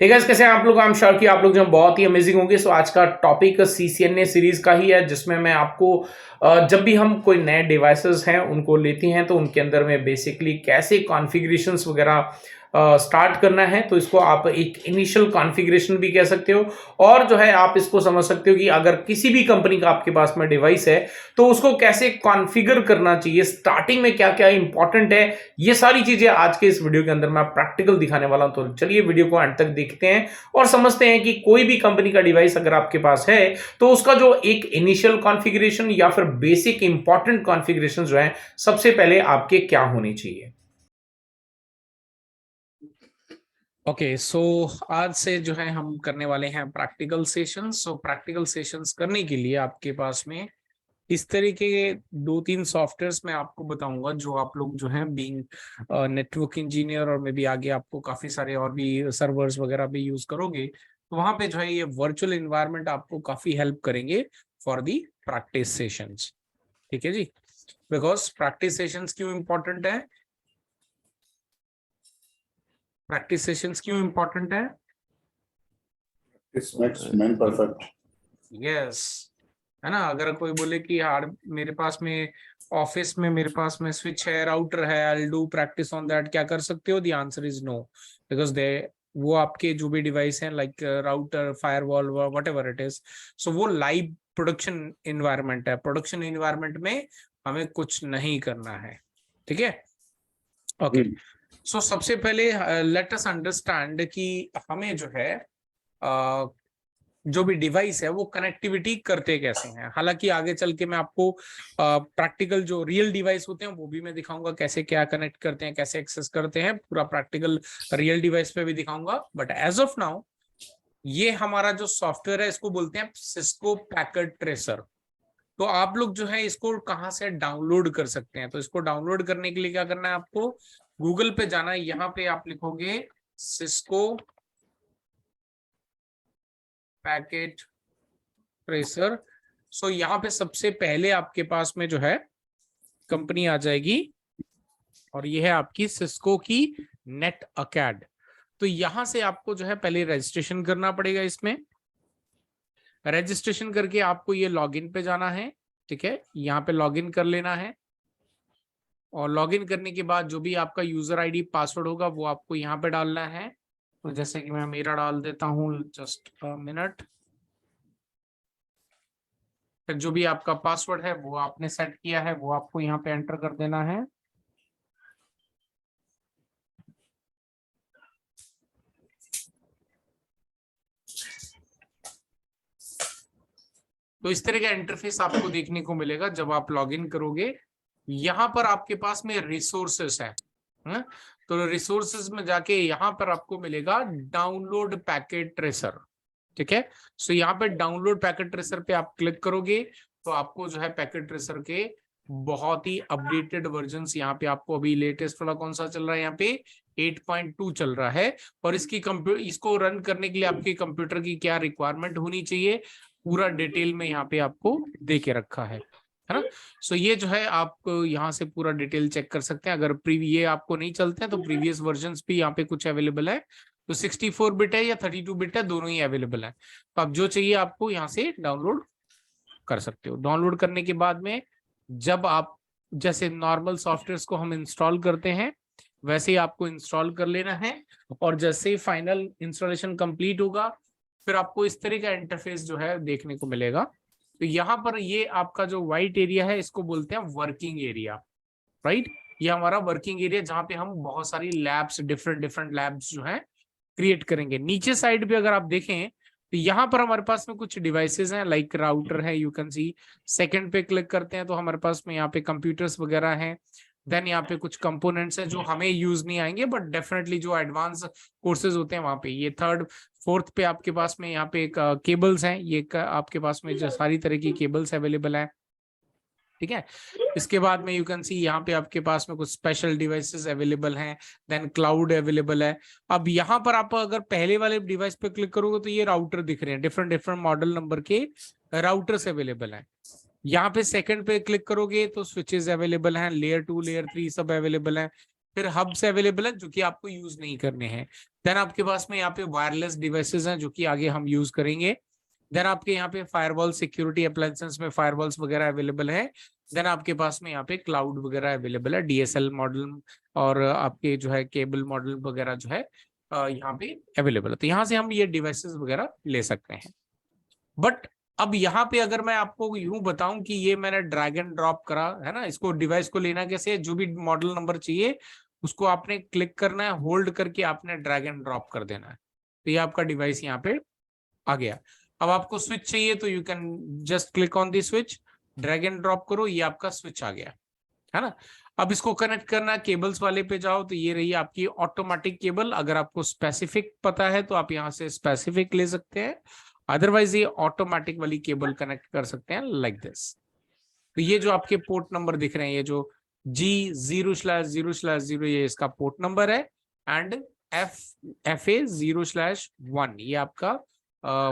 Hey guys, कैसे हैं आप लोग? आई एम श्योर कि आप लोग जो बहुत ही अमेजिंग होंगे। सो आज का टॉपिक सीसीएनए सीरीज का ही है, जिसमें मैं आपको जब भी हम कोई नए डिवाइसेस हैं उनको लेती हैं तो उनके अंदर में बेसिकली कैसे कॉन्फ़िगरेशंस वगैरह स्टार्ट करना है, तो इसको आप एक इनिशियल कॉन्फ़िगरेशन भी कह सकते हो। और जो है आप इसको समझ सकते हो कि अगर किसी भी कंपनी का आपके पास में डिवाइस है तो उसको कैसे कॉन्फ़िगर करना चाहिए, स्टार्टिंग में क्या-क्या इंपॉर्टेंट है, ये सारी चीजें आज के इस वीडियो के अंदर मैं प्रैक्टिकल दिखाने वाला हूं। तो चलिए वीडियो को अंत तक देखते हैं और समझते हैं कि कोई भी कंपनी का डिवाइस अगर आपके पास है तो उसका जो एक इनिशियल कॉन्फ़िगरेशन या फिर बेसिक इंपॉर्टेंट कॉन्फ़िगरेशन जो है सबसे पहले आपके क्या होने चाहिए। ओके सो आज से जो है हम करने वाले हैं प्रैक्टिकल सेशंस। सो प्रैक्टिकल सेशंस करने के लिए आपके पास में इस तरीके के दो तीन सॉफ्टवेयर्स मैं आपको बताऊंगा, जो आप लोग जो है बीइंग नेटवर्क इंजीनियर और मे बी आगे आपको काफी सारे और भी सर्वर्स वगैरह भी यूज करोगे, तो वहां पे जो है ये वर्चुअल इन्वायरमेंट आपको काफी हेल्प करेंगे फॉर दी प्रैक्टिस सेशंस। ठीक है जी, बिकॉज प्रैक्टिस सेशंस क्यों इंपॉर्टेंट है, प्रैक्टिस सेशंस क्यों इंपॉर्टेंट है? This makes men perfect. Yes, है ना। अगर कोई बोले कि यार मेरे पास में ऑफिस में मेरे पास में स्विच है, राउटर है, I do practice on that, क्या कर सकते हो? The answer is no, because they वो आपके जो भी डिवाइस हैं like router, firewall, whatever it is, so वो लाइव प्रोडक्शन इन्वायरमेंट है। प्रोडक्शन इन्वायरमेंट में हमें कुछ नहीं करना है। ठीक है, ओके। सो सबसे पहले लेट अस अंडरस्टैंड कि हमें जो है जो भी डिवाइस है वो कनेक्टिविटी करते कैसे हैं। हालांकि आगे चल के मैं आपको प्रैक्टिकल जो रियल डिवाइस होते हैं वो भी मैं दिखाऊंगा, कैसे क्या कनेक्ट करते हैं, कैसे एक्सेस करते हैं, पूरा प्रैक्टिकल रियल डिवाइस पे भी दिखाऊंगा। बट एज ऑफ नाउ ये हमारा जो सॉफ्टवेयर है इसको बोलते हैं सिस्को पैकेट ट्रेसर। तो आप लोग जो है इसको कहाँ से डाउनलोड कर सकते हैं? तो इसको डाउनलोड करने के लिए क्या करना है, आपको गूगल पे जाना है। यहाँ पे आप लिखोगे सिस्को पैकेट ट्रेसर। सो यहाँ पे सबसे पहले आपके पास में जो है कंपनी आ जाएगी और ये है आपकी सिस्को की नेट अकैड। तो यहां से आपको जो है पहले रजिस्ट्रेशन करना पड़ेगा। इसमें रजिस्ट्रेशन करके आपको ये लॉगिन पे जाना है। ठीक है, यहाँ पे लॉगिन कर लेना है और लॉगिन करने के बाद जो भी आपका यूजर आईडी पासवर्ड होगा वो आपको यहाँ पे डालना है। तो जैसे कि मैं मेरा डाल देता हूँ, जस्ट अ मिनट। फिर जो भी आपका पासवर्ड है वो आपने सेट किया है वो आपको यहाँ पे एंटर कर देना है। तो इस तरह का इंटरफेस आपको देखने को मिलेगा जब आप लॉगिन करोगे। यहाँ पर आपके पास में रिसोर्सेस है, तो रिसोर्सेस में जाके यहाँ पर आपको मिलेगा डाउनलोड पैकेट ट्रेसर। ठीक है, सो यहाँ पे डाउनलोड पैकेट ट्रेसर पे आप क्लिक करोगे तो आपको जो है पैकेट ट्रेसर के बहुत ही अपडेटेड वर्जन्स यहाँ पे आपको, अभी लेटेस्ट वाला कौन सा चल रहा है यहाँ पे 8.2 चल रहा है। और इसको रन करने के लिए आपके कंप्यूटर की क्या रिक्वायरमेंट होनी चाहिए पूरा डिटेल में यहाँ पे आपको दे के रखा है ना। सो ये जो है आप यहाँ से पूरा डिटेल चेक कर सकते हैं। अगर ये आपको नहीं चलते हैं तो प्रीवियस वर्जन्स भी यहाँ पे कुछ अवेलेबल है। तो 64 बिट है या 32 बिट है, दोनों ही अवेलेबल है। तो आप जो चाहिए आपको यहाँ से डाउनलोड कर सकते हो। डाउनलोड करने के बाद में जब आप जैसे नॉर्मल सॉफ्टवेयर को हम इंस्टॉल करते हैं वैसे ही आपको इंस्टॉल कर लेना है। और जैसे ही फाइनल इंस्टॉलेशन कंप्लीट होगा फिर आपको इस तरह का इंटरफेस जो है देखने को मिलेगा। तो यहाँ पर ये आपका जो व्हाइट एरिया है इसको बोलते हैं वर्किंग एरिया, राइट। ये हमारा वर्किंग एरिया जहाँ पे हम बहुत सारी लैब्स, डिफरेंट डिफरेंट लैब्स जो है क्रिएट करेंगे। नीचे साइड पे अगर आप देखें तो यहाँ पर हमारे पास में कुछ डिवाइसेस हैं, लाइक राउटर है, यू कैन सी। सेकंड पे क्लिक करते हैं तो हमारे पास में यहाँ पे कंप्यूटर्स वगैरह हैं। देन यहाँ पे कुछ कंपोनेंट्स हैं जो हमें यूज नहीं आएंगे बट डेफिनेटली जो एडवांस कोर्सेज होते हैं वहां पे। ये थर्ड फोर्थ पे आपके पास में यहाँ पे एक केबल्स हैं, ये आपके पास में जो सारी तरह की केबल्स अवेलेबल है। ठीक है, इसके बाद में यू कैन सी यहाँ पे आपके पास में कुछ स्पेशल डिवाइसेस अवेलेबल हैं। देन क्लाउड अवेलेबल है। अब यहाँ पर आप अगर पहले वाले डिवाइस पे क्लिक करोगे तो ये राउटर दिख रहे हैं, डिफरेंट डिफरेंट मॉडल नंबर के राउटर्स अवेलेबल हैं। यहाँ पे सेकंड पे क्लिक करोगे तो स्विचेस अवेलेबल हैं, लेयर 2 लेयर 3 सब अवेलेबल हैं। फिर हब्स अवेलेबल है जो कि आपको यूज नहीं करने हैं। देन आपके पास में यहाँ पे वायरलेस डिवाइसेस हैं जो कि आगे हम यूज करेंगे। देन आपके यहाँ पे फायरवॉल सिक्योरिटी अप्लायंसेस में फायरवॉल्स वगैरह अवेलेबल है। देन आपके पास में यहाँ पे क्लाउड वगैरह अवेलेबल है, डीएसएल मॉडल और आपके जो है केबल मॉडल वगैरह जो है यहाँ पे अवेलेबल है। तो यहाँ से हम ये डिवाइसेस वगैरह ले सकते हैं। बट अब यहाँ पे अगर मैं आपको यूं बताऊं कि ये मैंने ड्रैग एंड ड्रॉप करा है ना, इसको डिवाइस को लेना कैसे है, जो भी मॉडल नंबर चाहिए उसको आपने क्लिक करना है, होल्ड करके आपने ड्रैग एंड ड्रॉप कर देना है, तो ये आपका डिवाइस यहाँ पे आ गया। अब आपको स्विच चाहिए तो you can just click on the switch, drag and drop करो, ये आपका स्विच आ गया है ना। अब इसको कनेक्ट करना है, केबल्स वाले पे जाओ तो ये रही आपकी ऑटोमेटिक केबल। अगर आपको स्पेसिफिक पता है तो आप यहाँ से स्पेसिफिक ले सकते हैं, अदरवाइज ये ऑटोमेटिक वाली केबल कनेक्ट कर सकते हैं लाइक दिस। तो ये जो आपके पोर्ट नंबर दिख रहे हैं, ये जो G0/0/0 ये इसका पोर्ट नंबर है, एंड FA0/1 ये आपका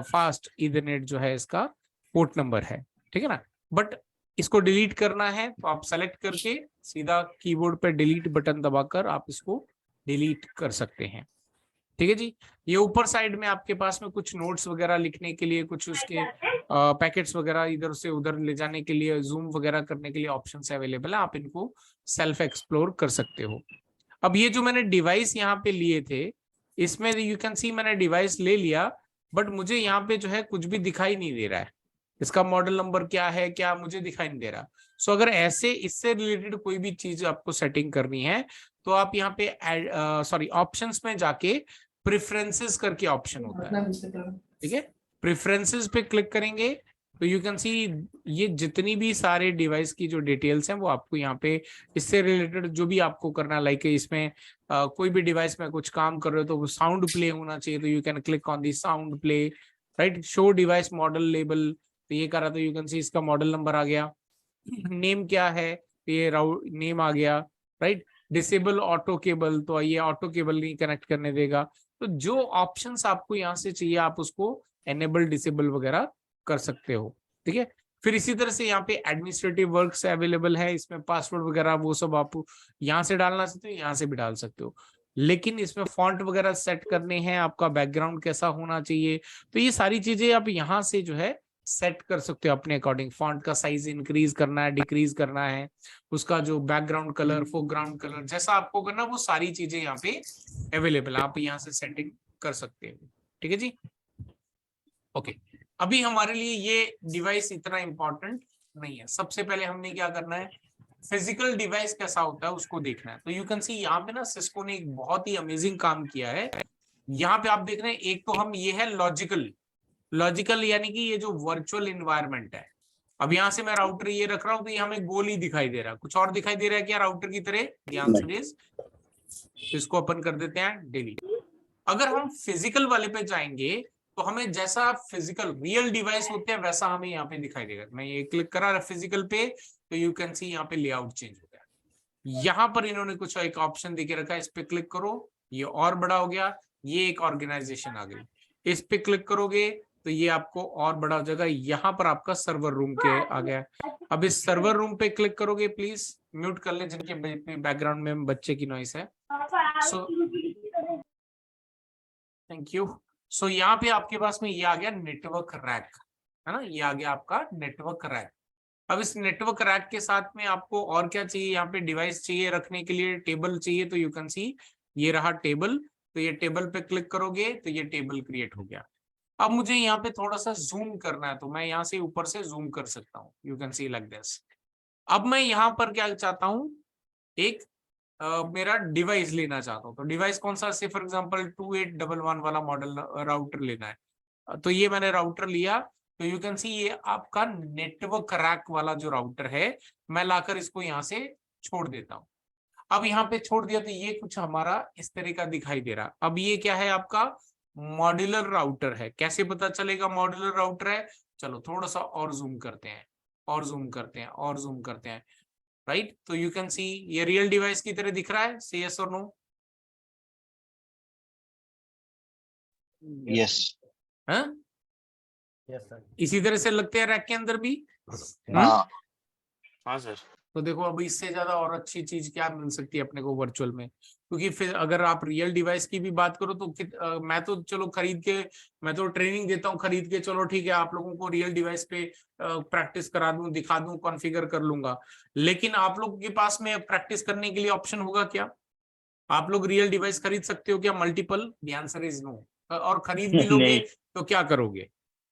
फास्ट इथरनेट जो है इसका पोर्ट नंबर है, ठीक है ना। बट इसको डिलीट करना है तो आप सेलेक्ट करके सीधा कीबोर्ड पे डिलीट बटन दबाकर आप इसको डिलीट कर सकते हैं, ठीक है जी। ये ऊपर साइड में आपके पास में कुछ नोट्स वगैरह लिखने के लिए, कुछ उसके पैकेट्स वगैरह इधर से उधर ले जाने के लिए, जूम वगैरह करने के लिए ऑप्शंस अवेलेबल है, आप इनको सेल्फ एक्सप्लोर कर सकते हो। अब ये जो मैंने डिवाइस यहाँ पे लिए थे, इसमें यू कैन सी मैंने डिवाइस ले लिया, बट मुझे यहाँ पे जो है कुछ भी दिखाई नहीं दे रहा है, इसका मॉडल नंबर क्या है क्या मुझे दिखाई नहीं दे रहा। सो अगर ऐसे इससे रिलेटेड कोई भी चीज आपको सेटिंग करनी है तो आप यहाँ पे ऑप्शंस में जाके प्रेफरेंसेस करके ऑप्शन होता है, ठीक है। प्रेफरेंसेस पे क्लिक करेंगे तो यू कैन सी ये जितनी भी सारे डिवाइस की जो डिटेल्स हैं वो आपको यहाँ पे इससे रिलेटेड जो भी आपको करना, लाइक इसमें कोई भी डिवाइस में कुछ काम कर रहे हो तो वो साउंड प्ले होना चाहिए, तो you can click on the sound play, right. Show device model label, तो ये करा तो यू कैन सी इसका मॉडल नंबर आ गया। नेम क्या है, तो ये नेम आ गया, राइट। डिसेबल ऑटो केबल, तो ये ऑटो केबल नहीं कनेक्ट करने देगा। तो जो ऑप्शंस आपको यहाँ से चाहिए आप उसको एनेबल डिसेबल वगैरह कर सकते हो, ठीक है। फिर इसी तरह से यहाँ पे एडमिनिस्ट्रेटिव वर्क्स अवेलेबल है, इसमें पासवर्ड वगैरह वो सब आप यहाँ से डालना चाहते हो यहाँ से भी डाल सकते हो, लेकिन इसमें फॉन्ट वगैरह सेट करने हैं, आपका बैकग्राउंड कैसा होना चाहिए, तो ये सारी चीजें आप यहाँ से जो है सेट कर सकते हो अपने अकॉर्डिंग। फॉन्ट का साइज इंक्रीज करना है, डिक्रीज करना है, उसका जो बैकग्राउंड कलर, फोरग्राउंड कलर, जैसा आपको करना वो सारी चीजें यहाँ पे अवेलेबल, आप यहाँ से सेटिंग कर सकते हो, ठीक है जी। ओके, अभी हमारे लिए ये डिवाइस इतना इंपॉर्टेंट नहीं है। सबसे पहले हमने क्या करना है, फिजिकल डिवाइस कैसा होता है उसको देखना है। तो यू कैन सी यहाँ पे ना सिस्को ने एक बहुत ही अमेजिंग काम किया है। यहाँ पे आप देख रहे हैं, एक तो हम ये है लॉजिकल यानी कि ये जो वर्चुअल इन्वायरमेंट है। अब यहाँ से मैं राउटर ये रख रहा हूँ तो ये हमें गोल ही दिखाई दे रहा है, कुछ और दिखाई दे रहा है क्या राउटर की तरह? The answer is, इसको ओपन कर देते हैं, डिलीट। अगर हम फिजिकल वाले पे जाएंगे तो हमें जैसा फिजिकल रियल डिवाइस होते हैं वैसा हमें यहाँ पे दिखाई देगा। मैं ये क्लिक करा फिजिकल पे तो यू कैन सी यहाँ पे लेआउट चेंज हो गया। यहाँ पर इन्होंने कुछ एक ऑप्शन देके रखा है, इस पे क्लिक करो, ये और बड़ा हो गया, ये एक ऑर्गेनाइजेशन आ गई। इस पे क्लिक करोगे तो ये आपको और बड़ा हो जाएगा, यहाँ पर आपका सर्वर रूम के आ गया। अब इस सर्वर रूम पे क्लिक करोगे, प्लीज म्यूट कर ले जिनके बैकग्राउंड में बच्चे की नॉइस है। So thank you. सो यहाँ पे आपके पास में ये आ गया नेटवर्क रैक, है ना, ये आ गया आपका नेटवर्क रैक। अब इस नेटवर्क रैक के साथ में आपको और क्या चाहिए, यहाँ पे डिवाइस चाहिए रखने के लिए, टेबल चाहिए, तो यू कैन सी ये रहा टेबल। तो ये टेबल पे क्लिक करोगे तो ये टेबल क्रिएट हो गया। अब मुझे यहाँ पे थोड़ा सा जूम करना है तो मैं यहाँ से ऊपर से जूम कर सकता हूँ, you can C like this. अब मैं यहाँ पर क्या चाहता हूँ, एक मेरा डिवाइस लेना चाहता हूँ, तो डिवाइस कौन सा, से फॉर एग्जांपल 2811 वाला मॉडल राउटर लेना है। तो ये मैंने राउटर लिया, तो यू कैन सी ये आपका नेटवर्क रैक वाला जो राउटर है, मैं लाकर इसको यहाँ से छोड़ देता हूँ। अब यहाँ पे छोड़ दिया तो ये कुछ हमारा इस तरह का दिखाई दे रहा। अब ये क्या है, आपका मॉड्यूलर राउटर है। कैसे पता चलेगा मॉड्यूलर राउटर है, चलो थोड़ा सा और जूम करते हैं, और जूम करते हैं, और जूम करते हैं, राइट। तो यू कैन सी ये रियल डिवाइस की तरह दिख रहा है, से यस और नो? यस हाँ, इसी तरह से लगते हैं रैक के अंदर भी। हाँ हाँ सर। तो देखो अब इससे ज्यादा और अच्छी चीज क्या मिल सकती है अपने को वर्चुअल में, क्योंकि फिर अगर आप रियल डिवाइस की भी बात करो तो मैं तो चलो खरीद के, मैं तो ट्रेनिंग देता हूँ खरीद के, चलो ठीक है आप लोगों को रियल डिवाइस पे प्रैक्टिस करा दूं, दिखा दूं, कॉन्फ़िगर कर लूंगा, लेकिन आप लोग के पास में प्रैक्टिस करने के लिए ऑप्शन होगा क्या? आप लोग रियल डिवाइस खरीद सकते हो क्या multiple? The answer is no. और खरीद भी लोगे नहीं। तो क्या करोगे,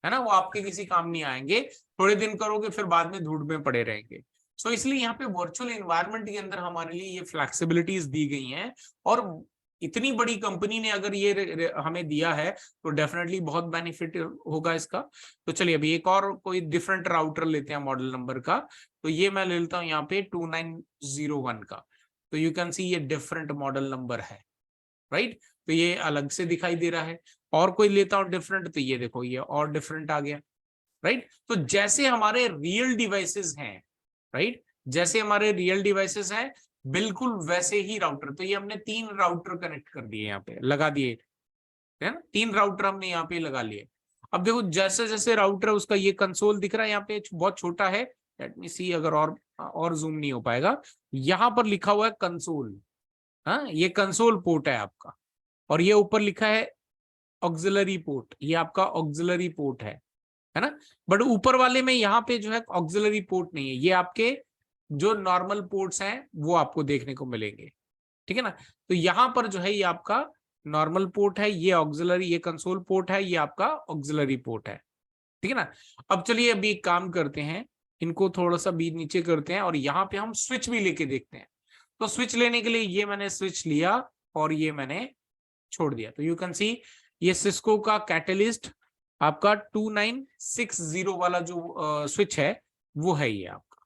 है ना, वो आपके किसी काम नहीं आएंगे, थोड़े दिन करोगे फिर बाद में धूड़ में पड़े रहेंगे। सो इसलिए यहाँ पे वर्चुअल एनवायरनमेंट के अंदर हमारे लिए ये फ्लेक्सिबिलिटीज दी गई हैं, और इतनी बड़ी कंपनी ने अगर ये हमें दिया है तो डेफिनेटली बहुत बेनिफिट होगा इसका। तो चलिए अभी एक और कोई डिफरेंट राउटर लेते हैं मॉडल नंबर का, तो ये मैं ले लेता हूँ यहाँ पे 2901 का। तो यू कैन सी ये डिफरेंट मॉडल नंबर है, राइट, तो ये अलग से दिखाई दे रहा है। और कोई लेता हूं डिफरेंट, तो ये देखो ये और डिफरेंट आ गया, राइट। तो जैसे हमारे रियल डिवाइसेस हैं, राइट, जैसे हमारे रियल डिवाइसेस हैं बिल्कुल वैसे ही राउटर। तो ये हमने 3 राउटर कनेक्ट कर दिए, यहाँ पे लगा दिए, है ना, 3 राउटर हमने यहाँ पे लगा लिए। अब देखो जैसे जैसे राउटर उसका ये कंसोल दिख रहा है यहाँ पे बहुत छोटा है, लेट मी सी, अगर और जूम नहीं हो पाएगा, यहाँ पर लिखा हुआ है कंसोल, हाँ ये कंसोल पोर्ट है आपका, और ये ऊपर लिखा है ऑक्सिलरी पोर्ट, ये आपका ऑक्सिलरी पोर्ट है ना। बट ऊपर वाले में यहाँ पे जो है ऑक्सिलरी पोर्ट नहीं है, ये आपके जो नॉर्मल पोर्ट्स हैं वो आपको देखने को मिलेंगे, ठीक है ना। तो यहाँ पर जो है ये आपका नॉर्मल पोर्ट है, ये ऑक्सिलरी, ये कंसोल पोर्ट है, ये आपका ऑक्सिलरी पोर्ट है, ठीक है ना। अब चलिए अभी एक काम करते हैं, इनको थोड़ा सा बीच नीचे करते हैं और यहाँ पे हम स्विच भी लेके देखते हैं। तो स्विच लेने के लिए ये मैंने स्विच लिया और ये मैंने छोड़ दिया, तो यू कैन सी ये सिस्को का कैटलिस्ट आपका 2960 वाला जो स्विच है वो है ये आपका,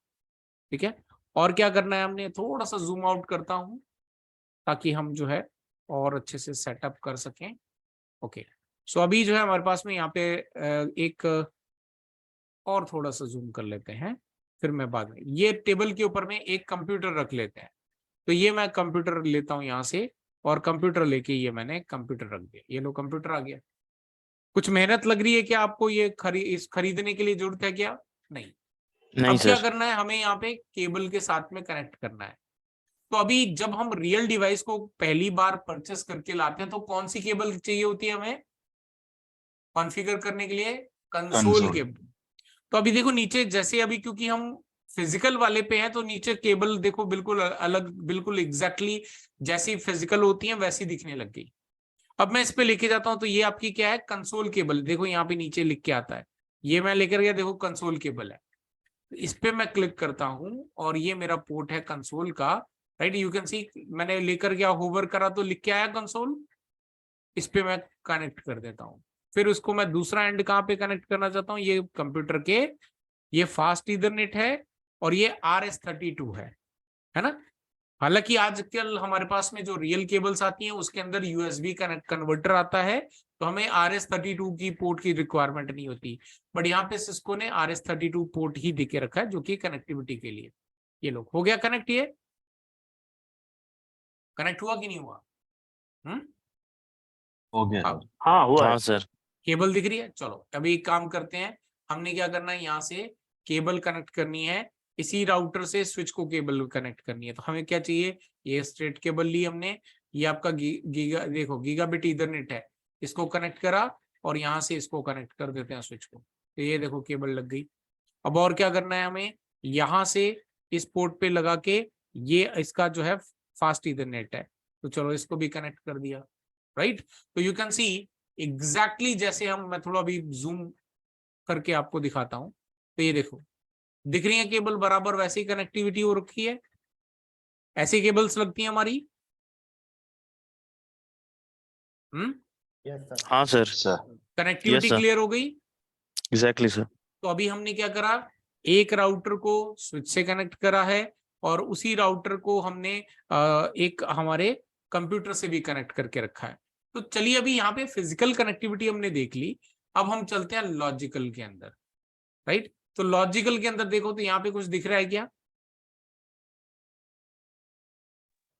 ठीक है। और क्या करना है, हमने थोड़ा सा जूम आउट करता हूं ताकि हम जो है और अच्छे से सेटअप कर सकें। ओके, सो अभी जो है हमारे पास में यहाँ पे एक और थोड़ा सा जूम कर लेते हैं, फिर मैं बाद में ये टेबल के ऊपर में एक कंप्यूटर रख लेते हैं। तो ये मैं कंप्यूटर लेता हूँ यहाँ से, और कंप्यूटर लेके ये मैंने कंप्यूटर रख दिया, ये लो कंप्यूटर आ गया। कुछ मेहनत लग रही है क्या आपको ये खरीदने के लिए जरूरत है क्या? नहीं। अब क्या करना है, हमें यहाँ पे केबल के साथ में कनेक्ट करना है। तो अभी जब हम रियल डिवाइस को पहली बार परचेस करके लाते हैं तो कौन सी केबल चाहिए होती है हमें कॉन्फ़िगर करने के लिए? Console cable. तो अभी देखो नीचे, जैसे अभी क्योंकि हम फिजिकल वाले पे हैं तो नीचे केबल देखो बिल्कुल अलग, बिल्कुल एग्जैक्टली जैसी फिजिकल होती है वैसी दिखने लग गई। अब मैं इस पे लेके जाता हूं तो ये आपकी क्या है, कंसोल केबल, देखो यहाँ पे नीचे लिख के आता है, ये मैं लेकर गया, देखो कंसोल केबल है। इस पे मैं क्लिक करता हूं और ये मेरा पोर्ट है कंसोल का, राइट, यू कैन सी मैंने लेकर गया, होवर करा तो लिख के आया कंसोल। इस पे मैं कनेक्ट कर देता हूँ, फिर उसको मैं दूसरा एंड कहाँ पे कनेक्ट करना चाहता हूँ, ये कंप्यूटर के, ये फास्ट ईथरनेट है और ये RS32 है ना। हालांकि आजकल हमारे पास में जो रियल केबल्स आती हैं उसके अंदर USB कन्वर्टर आता है, तो हमें RS32 की पोर्ट की रिक्वायरमेंट नहीं होती, बट यहाँ पे सिस्को ने RS32 पोर्ट ही देके रखा है जो कि कनेक्टिविटी के लिए। ये लोग हो गया कनेक्ट, ये कनेक्ट हुआ कि नहीं हुआ? हो गया। अब हाँ हुआ। हाँ सर। केबल दिख रही है। चलो अभी एक काम करते हैं, हमने क्या करना है, यहाँ से केबल कनेक्ट करनी है, इसी राउटर से स्विच को केबल कनेक्ट करनी है। तो हमें क्या चाहिए, ये स्ट्रेट केबल ली हमने, ये आपका गीगा, देखो गीगाबिट ईथरनेट है, इसको कनेक्ट करा और यहाँ से इसको कनेक्ट कर देते हैं स्विच को, तो ये देखो केबल लग गई। अब और क्या करना है हमें, यहाँ से इस पोर्ट पे लगा के, ये इसका जो है फास्ट ईथरनेट है, तो चलो इसको भी कनेक्ट कर दिया, राइट। तो यू कैन सी एग्जैक्टली जैसे हम, मैं थोड़ा अभी जूम करके आपको दिखाता हूं, तो ये देखो दिख रही है केबल, बराबर वैसी कनेक्टिविटी हो रखी है, ऐसी केबल्स लगती है हमारी। हाँ सर। कनेक्टिविटी क्लियर हो गई। Exactly sir. तो अभी हमने क्या करा, एक राउटर को स्विच से कनेक्ट करा है और उसी राउटर को हमने एक हमारे कंप्यूटर से भी कनेक्ट करके रखा है। तो चलिए अभी यहाँ पे फिजिकल कनेक्टिविटी हमने देख ली, अब हम चलते हैं लॉजिकल के अंदर, राइट। तो लॉजिकल के अंदर देखो तो यहाँ पे कुछ दिख रहा है क्या,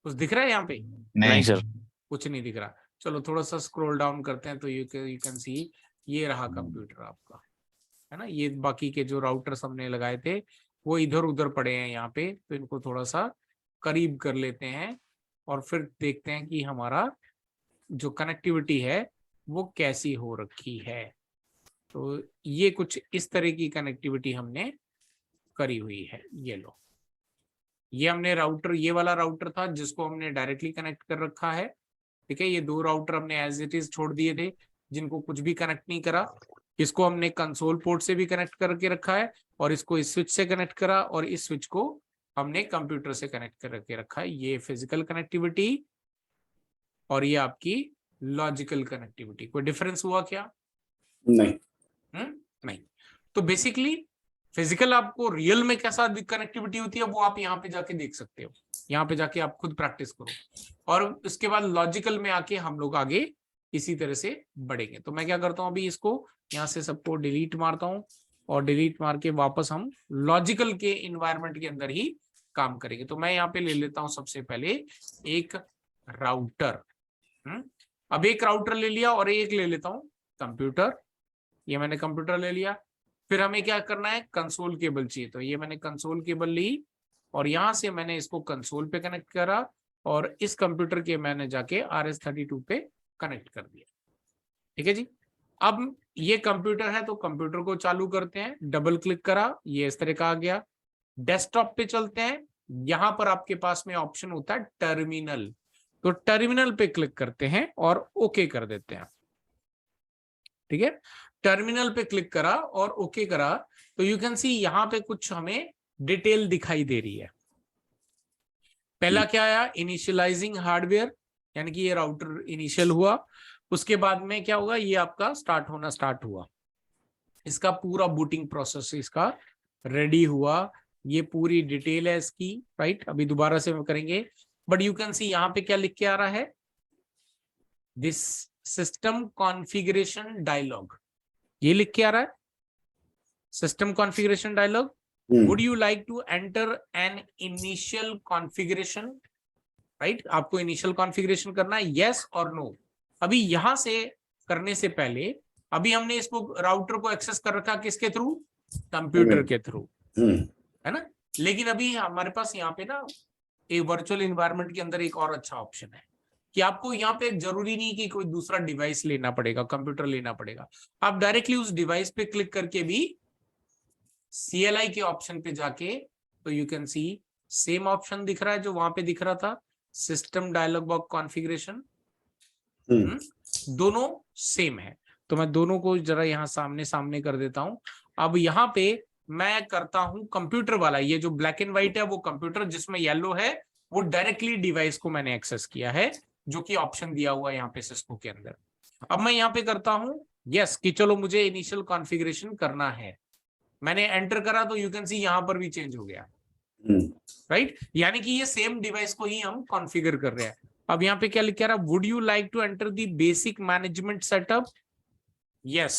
कुछ दिख रहा है यहाँ पे? नहीं सर। कुछ नहीं दिख रहा। चलो थोड़ा सा स्क्रॉल डाउन करते हैं तो यू कैन सी ये रहा कंप्यूटर आपका, है ना। ये बाकी के जो राउटर्स हमने लगाए थे वो इधर उधर पड़े हैं यहाँ पे, तो इनको थोड़ा सा करीब कर लेते हैं और फिर देखते हैं कि हमारा जो कनेक्टिविटी है वो कैसी हो रखी है। तो ये कुछ इस तरह की कनेक्टिविटी हमने करी हुई है। ये लो, ये हमने राउटर, ये वाला राउटर था जिसको हमने डायरेक्टली कनेक्ट कर रखा है। ठीक है, ये 2 राउटर हमने एज इट इज छोड़ दिए थे जिनको कुछ भी कनेक्ट नहीं करा। इसको हमने कंसोल पोर्ट से भी कनेक्ट करके रखा है और इसको इस स्विच से कनेक्ट करा और इस स्विच को हमने कंप्यूटर से कनेक्ट करके रखा है। ये फिजिकल कनेक्टिविटी और ये आपकी लॉजिकल कनेक्टिविटी। कोई डिफरेंस हुआ क्या? नहीं। नहीं। तो बेसिकली फिजिकल आपको रियल में कैसा कनेक्टिविटी होती है वो आप यहाँ पे जाके देख सकते हो, यहाँ पे जाके आप खुद प्रैक्टिस करो और उसके बाद लॉजिकल में आके हम लोग आगे इसी तरह से बढ़ेंगे। तो मैं क्या करता हूँ, अभी इसको यहाँ से सबको डिलीट मारता हूँ और डिलीट मार के वापस हम लॉजिकल के इन्वायरमेंट के अंदर ही काम करेंगे। तो मैं यहाँ पे ले लेता हूँ सबसे पहले एक राउटर। अब एक राउटर ले लिया और एक ले लेता हूँ कंप्यूटर। ये मैंने कंप्यूटर ले लिया। फिर हमें क्या करना है, कंसोल केबल चाहिए। तो ये मैंने कंसोल केबल ली और यहां से मैंने इसको कंसोल पे कनेक्ट करा और इस कंप्यूटर के मैंने जाके RS-32 पे कनेक्ट कर दिया। ठीक है जी। अब ये कंप्यूटर है तो कंप्यूटर को चालू करते हैं। डबल क्लिक करा, ये इस तरह का आ गया। डेस्कटॉप पे चलते हैं। यहां पर आपके पास में ऑप्शन होता है टर्मिनल, तो टर्मिनल पे क्लिक करते हैं और ओके कर देते हैं। ठीक है, टर्मिनल पे क्लिक करा और ओके करा तो यू कैन सी यहाँ पे कुछ हमें डिटेल दिखाई दे रही है। पहला क्या आया, इनिशियलाइजिंग हार्डवेयर, यानी कि ये राउटर इनिशियल हुआ। उसके बाद में क्या होगा, ये आपका स्टार्ट हुआ। इसका पूरा बूटिंग प्रोसेस इसका रेडी हुआ। ये पूरी डिटेल है इसकी, राइट। अभी दोबारा से करेंगे, बट यू कैन सी यहाँ पे क्या लिख के आ रहा है, दिस सिस्टम कॉन्फ़िगरेशन डायलॉग, ये लिख के आ रहा है system configuration dialog. Would you like to enter an initial configuration, right. आपको इनिशियल कॉन्फ़िगरेशन करना है, यस और नो। अभी यहां से करने से पहले अभी हमने इसको राउटर को एक्सेस कर रखा किसके थ्रू, कंप्यूटर के थ्रू, है ना। लेकिन अभी हमारे पास यहाँ पे ना एक वर्चुअल इन्वायरमेंट के अंदर एक और अच्छा ऑप्शन है कि आपको यहाँ पे जरूरी नहीं कि कोई दूसरा डिवाइस लेना पड़ेगा, कंप्यूटर लेना पड़ेगा। आप डायरेक्टली उस डिवाइस पे क्लिक करके भी CLI के ऑप्शन पे जाके, तो you can C same option दिख रहा है जो वहां पे दिख रहा था, सिस्टम डायलॉग बॉक्स कॉन्फ़िगरेशन, दोनों सेम है। तो मैं दोनों को जरा यहाँ सामने सामने कर देता हूं। अब यहाँ पे मैं करता हूं कंप्यूटर वाला, ये जो ब्लैक एंड व्हाइट है वो कंप्यूटर, जिसमें येलो है वो डायरेक्टली डिवाइस को मैंने एक्सेस किया है, जो कि ऑप्शन दिया हुआ है यहाँ पे सिस्को के अंदर। अब मैं यहाँ पे करता हूं यस कि चलो मुझे इनिशियल कॉन्फ़िगरेशन करना है। मैंने एंटर करा तो यू कैन सी यहाँ पर भी चेंज हो गया, राइट। यानी कि ये सेम डिवाइस को ही हम कॉन्फ़िगर कर रहे हैं। अब यहाँ पे क्या लिख रहा है, would you like to enter the basic management setup, yes.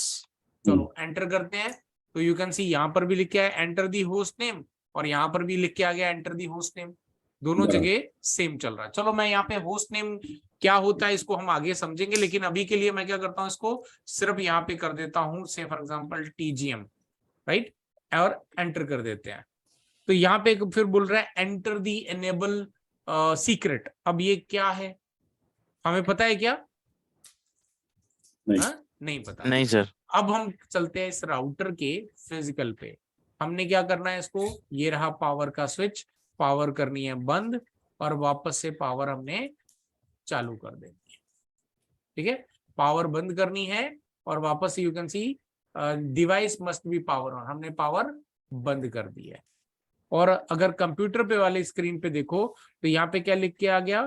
चलो एंटर करते हैं तो यू कैन सी यहाँ पर भी लिख के आया एंटर दी होस्ट नेम और यहाँ पर भी लिख के आ गया एंटर दी होस्ट नेम। दोनों जगह सेम चल रहा है। चलो मैं यहाँ पे होस्ट नेम क्या होता है इसको हम आगे समझेंगे, लेकिन अभी के लिए मैं क्या करता हूँ, इसको सिर्फ यहाँ पे कर देता हूँ, से फॉर एग्जांपल TGM, राइट, और एंटर कर देते हैं। तो यहाँ पे फिर बोल रहा है एंटर दी एनेबल सीक्रेट। अब ये क्या है, हमें पता है क्या? नहीं पता। नहीं सर। अब हम चलते हैं इस राउटर के फिजिकल पे। हमने क्या करना है, इसको, ये रहा पावर का स्विच, पावर करनी है बंद और वापस से पावर हमने चालू कर देनी है। ठीक है, पावर बंद करनी है और वापस से you can C device must be power on, हमने पावर बंद कर दी है। और अगर कंप्यूटर पे वाले स्क्रीन पे देखो तो यहाँ पे क्या लिख के आ गया,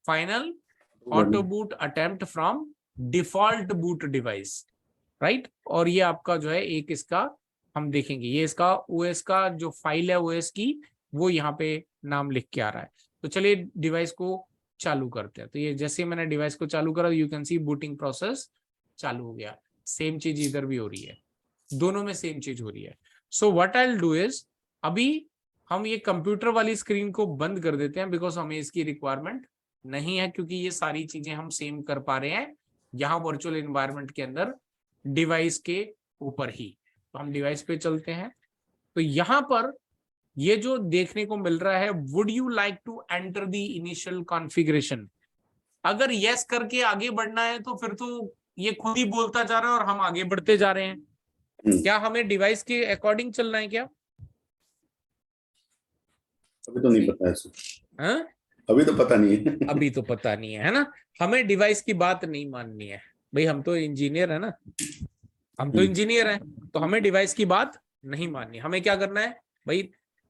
final auto boot attempt from default boot device, right. और ये आपका जो है एक इसका हम देखेंगे, ये इसका OS का जो फाइल है OS की, वो यहाँ पे नाम लिख के आ रहा है। तो चलिए डिवाइस को चालू करते हैं। तो ये जैसे मैंने डिवाइस को चालू करा, you can see booting process चालू हो गया। सेम चीज इधर भी हो रही है, दोनों में सेम चीज हो रही है। So what I will do is, अभी हम ये कंप्यूटर वाली स्क्रीन को बंद कर देते हैं, बिकॉज हमें इसकी रिक्वायरमेंट नहीं है, क्योंकि ये सारी चीजें हम सेम कर पा रहे हैं यहाँ वर्चुअल एनवायरनमेंट के अंदर डिवाइस के ऊपर ही। तो हम डिवाइस पे चलते हैं तो यहां पर ये जो देखने को मिल रहा है, would you like to enter the initial configuration, अगर यस करके आगे बढ़ना है तो फिर तो ये खुद ही बोलता जा रहा है और हम आगे बढ़ते जा रहे हैं। क्या हमें डिवाइस के अकॉर्डिंग चलना है क्या? अभी तो नहीं पता है सर, हाँ, अभी तो पता नहीं है। अभी तो पता नहीं है ना। हमें डिवाइस की बात नहीं माननी है भाई, हम तो इंजीनियर है ना, हम तो इंजीनियर हैं, तो हमें डिवाइस की बात नहीं माननी। हमें क्या करना है भाई,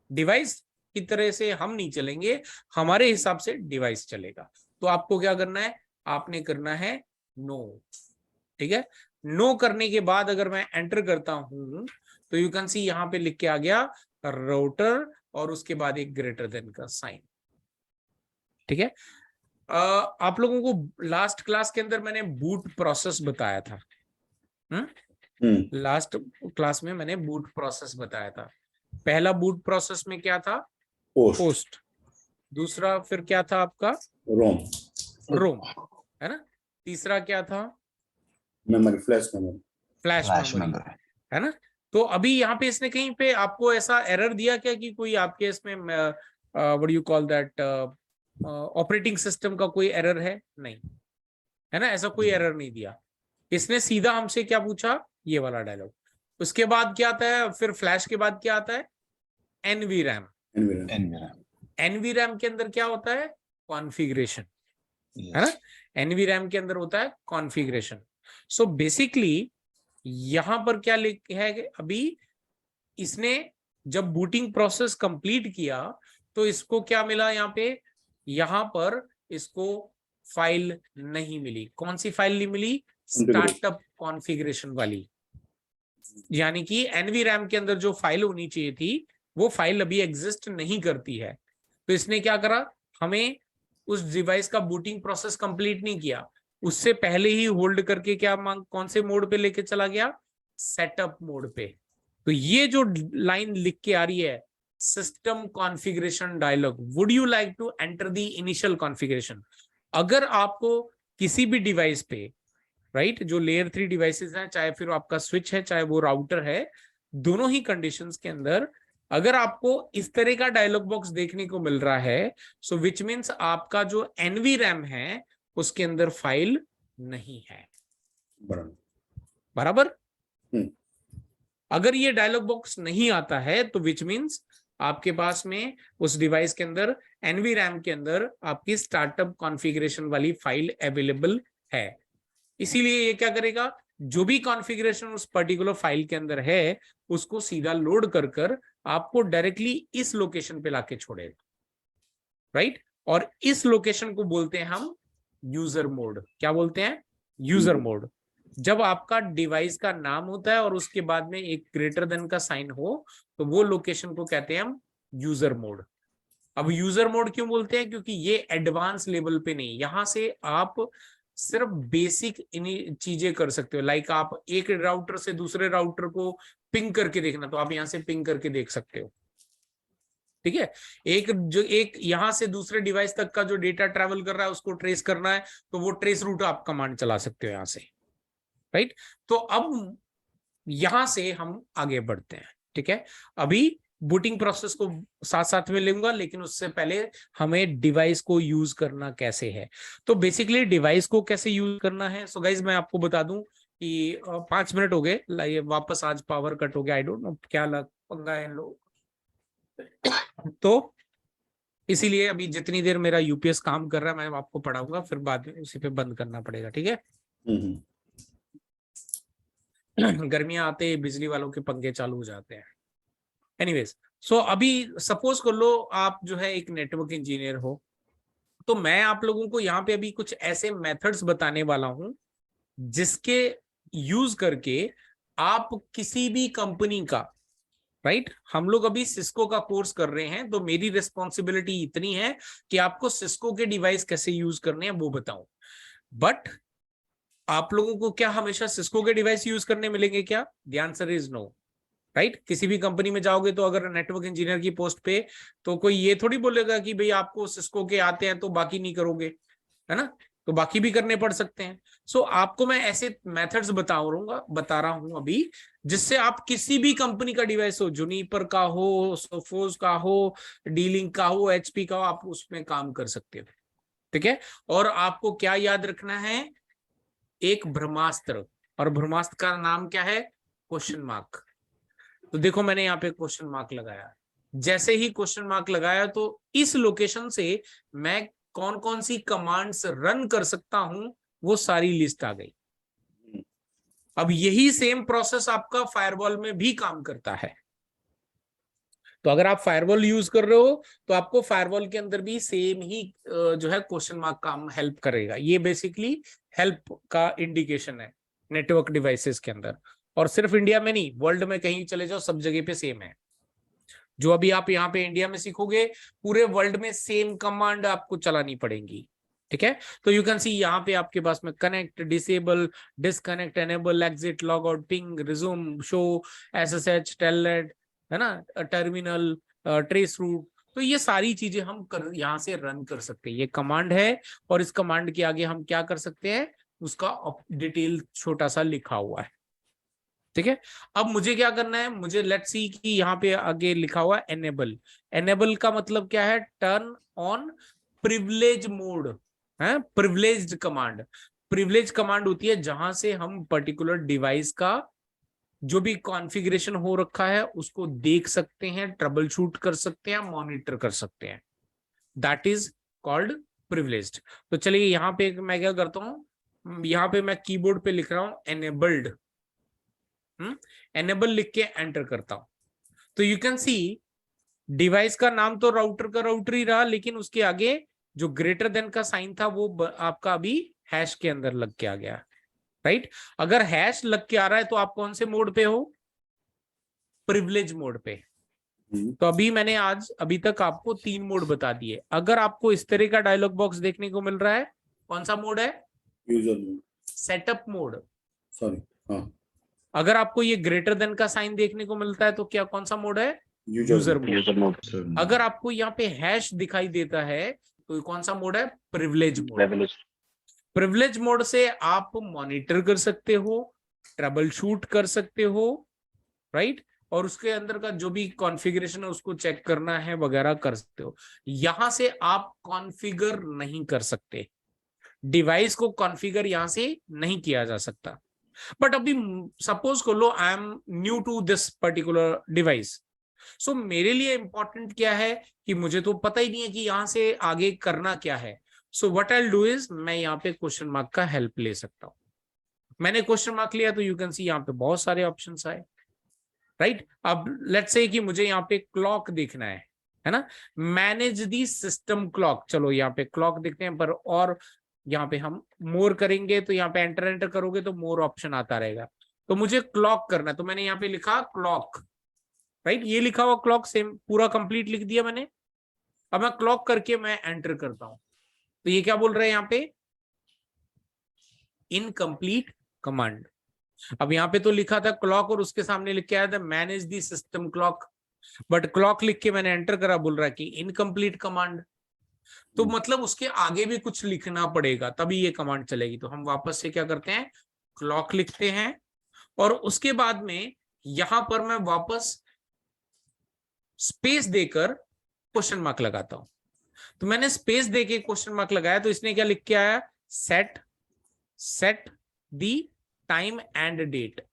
डिवाइस की तरह से हम नहीं चलेंगे, हमारे हिसाब से डिवाइस चलेगा। तो आपको क्या करना है, आपने करना है नो। ठीक है, नो करने के बाद अगर मैं एंटर करता हूं तो यू कैन सी यहां पे लिख के आ गया राउटर और उसके बाद एक ग्रेटर देन का साइन। ठीक है, आप लोगों को लास्ट क्लास के अंदर मैंने बूट प्रोसेस बताया था। लास्ट क्लास में मैंने बूट प्रोसेस बताया था। पहला बूट प्रोसेस में क्या था, पोस्ट। दूसरा फिर क्या था आपका, रोम, है ना। तीसरा क्या था, memory, flash memory, flash memory, है ना। तो अभी यहाँ पे इसने कहीं पे आपको ऐसा एरर दिया क्या कि कोई आपके इसमें what you call that operating system का कोई एरर है? नहीं, है ना, ऐसा कोई एरर नहीं दिया। इसने सीधा हमसे क्या पूछा, ये वाला डायलॉग। उसके बाद क्या आता है, फिर फ्लैश के बाद क्या आता है, NVRAM। NVRAM के अंदर क्या होता है, कॉन्फ़िगरेशन, है ना। NVRAM के अंदर होता है कॉन्फ़िगरेशन। सो बेसिकली यहां पर क्या लिखा है, अभी इसने जब बूटिंग प्रोसेस कंप्लीट किया तो इसको क्या मिला, यहां पर इसको फाइल नहीं मिली। कौन सी फाइल नहीं मिली, स्टार्टअप कॉन्फ़िगरेशन वाली। यानी कि NVRAM के अंदर जो फाइल होनी चाहिए थी वो फाइल अभी एग्जिस्ट नहीं करती है। तो इसने क्या करा, हमें उस डिवाइस का बूटिंग प्रोसेस कंप्लीट नहीं किया, उससे पहले ही होल्ड करके क्या कौन से मोड पे लेके चला गया, सेटअप मोड पे। तो ये जो लाइन लिख के आ रही है, system configuration dialog, would you like to enter the initial configuration. अगर आपको किसी भी डिवाइस पे, राइट, जो लेयर 3 डिवाइसेस हैं, चाहे फिर आपका स्विच है चाहे वो राउटर है, दोनों ही कंडीशंस के अंदर अगर आपको इस तरह का डायलॉग बॉक्स देखने को मिल रहा है, सो विच मीन्स आपका जो NVRAM है उसके अंदर फाइल नहीं है। बराबर। अगर ये डायलॉग बॉक्स नहीं आता है तो विच मीन्स आपके पास में उस डिवाइस के अंदर NVRAM के अंदर आपकी स्टार्टअप कॉन्फ़िगरेशन वाली फाइल अवेलेबल है। इसीलिए ये क्या करेगा, जो भी कॉन्फ़िगरेशन उस पर्टिकुलर फाइल के अंदर है उसको सीधा लोड कर आपको डायरेक्टली इस लोकेशन पे लाके छोड़ेगा, राइट। और इस लोकेशन को बोलते हैं हम यूजर मोड। क्या बोलते हैं, यूजर मोड। जब आपका डिवाइस का नाम होता है और उसके बाद में एक ग्रेटर देन का साइन हो तो वो लोकेशन को कहते हैं हम यूजर मोड। अब यूजर मोड क्यों बोलते हैं, क्योंकि ये एडवांस लेवल पे नहीं, यहां से आप सिर्फ बेसिक चीजें कर सकते हो। लाइक आप एक राउटर से दूसरे राउटर को पिंग करके देखना, तो आप यहां से पिंग करके देख सकते हो। ठीक है, एक यहां से दूसरे डिवाइस तक का जो डेटा ट्रैवल कर रहा है उसको ट्रेस करना है तो वो ट्रेस रूट आप कमांड चला सकते हो यहां से, राइट। तो अब यहां से हम आगे बढ़ते हैं। ठीक है, अभी बूटिंग प्रोसेस को साथ साथ में लूंगा, लेकिन उससे पहले हमें डिवाइस को यूज करना कैसे है। तो बेसिकली डिवाइस को कैसे यूज करना है, सो गाइज मैं आपको बता दूं कि 5 मिनट हो गए, ये वापस आज पावर कट हो गया, आई डोंट नो क्या पंगा है इन लोग। तो इसीलिए अभी जितनी देर मेरा यूपीएस काम कर रहा है मैं आपको पढ़ाऊंगा, फिर बाद में उसी पे बंद करना पड़ेगा। ठीक है, गर्मियां आते ही बिजली वालों के पंखे चालू हो जाते हैं। एनीवेज, सो अभी सपोज कर लो आप जो है एक नेटवर्क इंजीनियर हो, तो मैं आप लोगों को यहाँ पे अभी कुछ ऐसे मेथड्स बताने वाला हूं जिसके यूज करके आप किसी भी कंपनी का, राइट, हम लोग अभी सिस्को का कोर्स कर रहे हैं तो मेरी रिस्पॉन्सिबिलिटी इतनी है कि आपको सिस्को के डिवाइस कैसे यूज करने हैं वो बताऊं। बट आप लोगों को क्या हमेशा सिस्को के डिवाइस यूज करने मिलेंगे क्या? The answer is no, right. किसी भी कंपनी में जाओगे तो अगर नेटवर्क इंजीनियर की पोस्ट पे, तो कोई ये थोड़ी बोलेगा कि भाई आपको सिस्को के आते हैं तो बाकी नहीं करोगे, है ना। तो बाकी भी करने पड़ सकते हैं। सो आपको मैं ऐसे मेथड्स बता रहा हूं अभी, जिससे आप किसी भी कंपनी का डिवाइस हो, जुनिपर का हो, सोफोस का हो, डीलिंक का हो, एचपी का हो, आप उसमें काम कर सकते हो। ठीक है। और आपको क्या याद रखना है, एक ब्रह्मास्त्र, और ब्रह्मास्त्र का नाम क्या है, क्वेश्चन मार्क। तो देखो मैंने यहाँ पे क्वेश्चन मार्क लगाया, जैसे ही क्वेश्चन मार्क लगाया तो इस लोकेशन से मैं कौन कौन सी कमांड्स रन कर सकता हूं वो सारी लिस्ट आ गई। अब यही सेम प्रोसेस आपका फायरवॉल में भी काम करता है। तो अगर आप फायरवॉल यूज कर रहे हो तो आपको फायरवॉल के अंदर भी सेम ही जो है क्वेश्चन मार्क काम हेल्प करेगा। ये बेसिकली हेल्प का इंडिकेशन है नेटवर्क डिवाइसेस के अंदर, और सिर्फ इंडिया में नहीं, वर्ल्ड में कहीं चले जाओ सब जगह पे सेम है। जो अभी आप यहाँ पे इंडिया में सीखोगे, पूरे वर्ल्ड में सेम कमांड आपको चलानी पड़ेगी। ठीक है। तो यू कैन सी यहाँ पे आपके पास में connect, disable, disconnect, enable, exit, log out, ping, resume, show, SSH, telnet, है ना, टर्मिनल, ट्रेस रूट। तो ये सारी चीजें हम यहाँ से रन कर सकते हैं। ये कमांड है, और इस कमांड के आगे हम क्या कर सकते हैं, उसका डिटेल छोटा सा लिखा हुआ है। ठीक है। अब मुझे क्या करना है, मुझे लेट्स सी कि यहाँ पे आगे लिखा हुआ है एनेबल। एनेबल का मतलब क्या है, टर्न ऑन प्रिविलेज मोड है, प्रिविलेज्ड कमांड। प्रिविलेज कमांड होती है जहां से हम पर्टिकुलर डिवाइस का जो भी कॉन्फ़िगरेशन हो रखा है उसको देख सकते हैं, ट्रबल शूट कर सकते हैं, मॉनिटर कर सकते हैं। That is called privileged. तो चलिए यहाँ पे मैं क्या करता हूं, यहाँ पे मैं कीबोर्ड पे लिख रहा हूं एनेबल्ड। एनेबल लिख के एंटर करता हूं, तो यू कैन सी डिवाइस का नाम तो राउटर का राउटर ही रहा, लेकिन उसके आगे जो ग्रेटर देन का साइन था वो आपका अभी हैश के अंदर लग के आ गया। राइट। अगर हैश लग के आ रहा है तो आप कौन से मोड पे हो, प्रिविलेज मोड पे। तो अभी मैंने आज अभी तक आपको 3 मोड बता दिए। अगर आपको इस तरह का डायलॉग बॉक्स देखने को मिल रहा है, कौन सा मोड है, user mode, setup mode. Sorry, हाँ। अगर आपको ये ग्रेटर देन का साइन देखने को मिलता है तो क्या, कौन सा मोड है, यूजर मोड। अगर आपको यहाँ पे हैश दिखाई देता है तो कौन सा मोड है, प्रिविलेज मोड। प्रिविलेज मोड से आप मॉनिटर कर सकते हो, ट्रबल शूट कर सकते हो, राइट, और उसके अंदर का जो भी कॉन्फ़िगरेशन है उसको चेक करना है वगैरह कर सकते हो। यहां से आप कॉन्फ़िगर नहीं कर सकते, डिवाइस को कॉन्फ़िगर यहां से नहीं किया जा सकता। बट अभी सपोज कर लो I am new to this particular device, so मेरे लिए इंपॉर्टेंट क्या है कि मुझे तो पता ही नहीं है कि यहां से आगे करना क्या है। So what I will do is, मैं यहाँ पे क्वेश्चन मार्क का हेल्प ले सकता हूं। मैंने क्वेश्चन मार्क लिया तो यू कैन सी यहाँ पे बहुत सारे ऑप्शंस आए। राइट। अब लेट्स से कि मुझे यहाँ पे क्लॉक देखना है ना, मैनेज दी सिस्टम क्लॉक। चलो यहाँ पे क्लॉक देखते हैं, पर और यहाँ पे हम मोर करेंगे तो यहाँ पे एंटर करोगे तो मोर ऑप्शन आता रहेगा। तो मुझे क्लॉक करना है, तो मैंने यहाँ पे लिखा क्लॉक। राइट, ये लिखा हुआ क्लॉक सेम पूरा कंप्लीट लिख दिया मैंने। अब मैं क्लॉक करके मैं एंटर करता हूं, तो ये क्या बोल रहे हैं यहाँ पे, इनकम्प्लीट कमांड। अब यहाँ पे तो लिखा था क्लॉक और उसके सामने लिख के आया था manage the system clock, but clock लिख के मैंने एंटर करा, बोल रहा है कि इनकम्प्लीट कमांड। तो मतलब उसके आगे भी कुछ लिखना पड़ेगा तभी ये कमांड चलेगी। तो हम वापस से क्या करते हैं, क्लॉक लिखते हैं, और उसके बाद में यहां पर मैं वापस स्पेस देकर क्वेश्चन मार्क लगाता हूं। तो मैंने स्पेस देके क्वेश्चन मार्क लगाया, तो इसने क्या लिख के आया, set the time and date.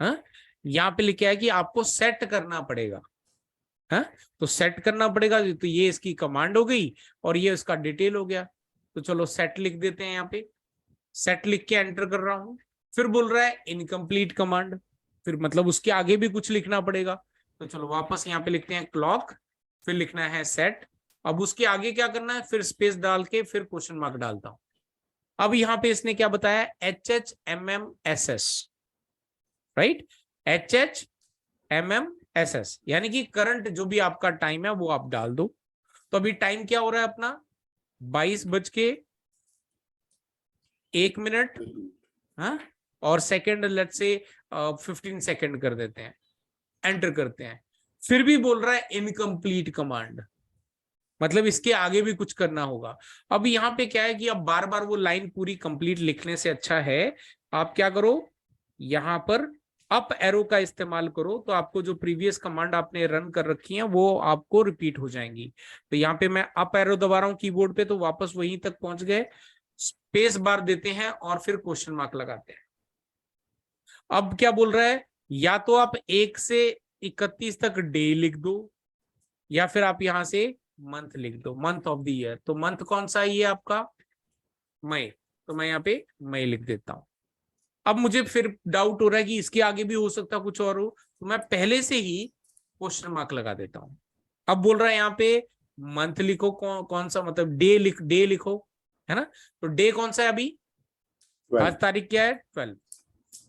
यहां पे लिखा है कि आपको सेट करना पड़ेगा। तो सेट करना पड़ेगा, तो ये इसकी कमांड हो गई और ये इसका डिटेल हो गया। तो चलो सेट लिख देते हैं, यहाँ पे सेट लिख के एंटर कर रहा हूं। फिर बोल रहा है इनकम्प्लीट कमांड, फिर मतलब उसके आगे भी कुछ लिखना पड़ेगा। तो चलो वापस यहाँ पे लिखते हैं क्लॉक, फिर लिखना है सेट। अब उसके आगे क्या करना है, फिर स्पेस डाल के फिर क्वेश्चन मार्क डालता हूं। अब यहाँ पे इसने क्या बताया, HHMMSS, राइट, HHMMSS, यानी कि करंट जो भी आपका टाइम है वो आप डाल दो। तो अभी टाइम क्या हो रहा है अपना, 22:01 और सेकंड लेट्स से 15 सेकंड कर देते हैं, एंटर करते हैं। फिर भी बोल रहा है इनकम्प्लीट कमांड। मतलब इसके आगे भी कुछ करना होगा। अब यहाँ पे क्या है कि अब बार बार वो लाइन पूरी कंप्लीट लिखने से अच्छा है आप क्या करो, यहाँ पर अप एरो का इस्तेमाल करो, तो आपको जो प्रीवियस कमांड आपने रन कर रखी है वो आपको रिपीट हो जाएंगी। तो यहाँ पे मैं अप एरो दबा रहा हूँ कीबोर्ड पे, तो वापस वहीं तक पहुंच गए, स्पेस बार देते हैं और फिर क्वेश्चन मार्क लगाते हैं। अब क्या बोल रहा है, या तो आप 1 से 31 तक डे लिख दो, या फिर आप यहां से मंथ लिख दो, मंथ ऑफ द ईयर। तो मंथ कौन सा है ये आपका, मई, तो मैं यहाँ पे मई लिख देता हूं। अब मुझे फिर डाउट हो रहा है कि इसके आगे भी हो सकता कुछ और हो, तो मैं पहले से ही क्वेश्चन मार्क लगा देता हूं। अब बोल रहा है यहाँ पे मंथ लिखो, कौन सा, मतलब डे लिखो, है ना। तो डे कौन सा है अभी, आज तारीख क्या है 12।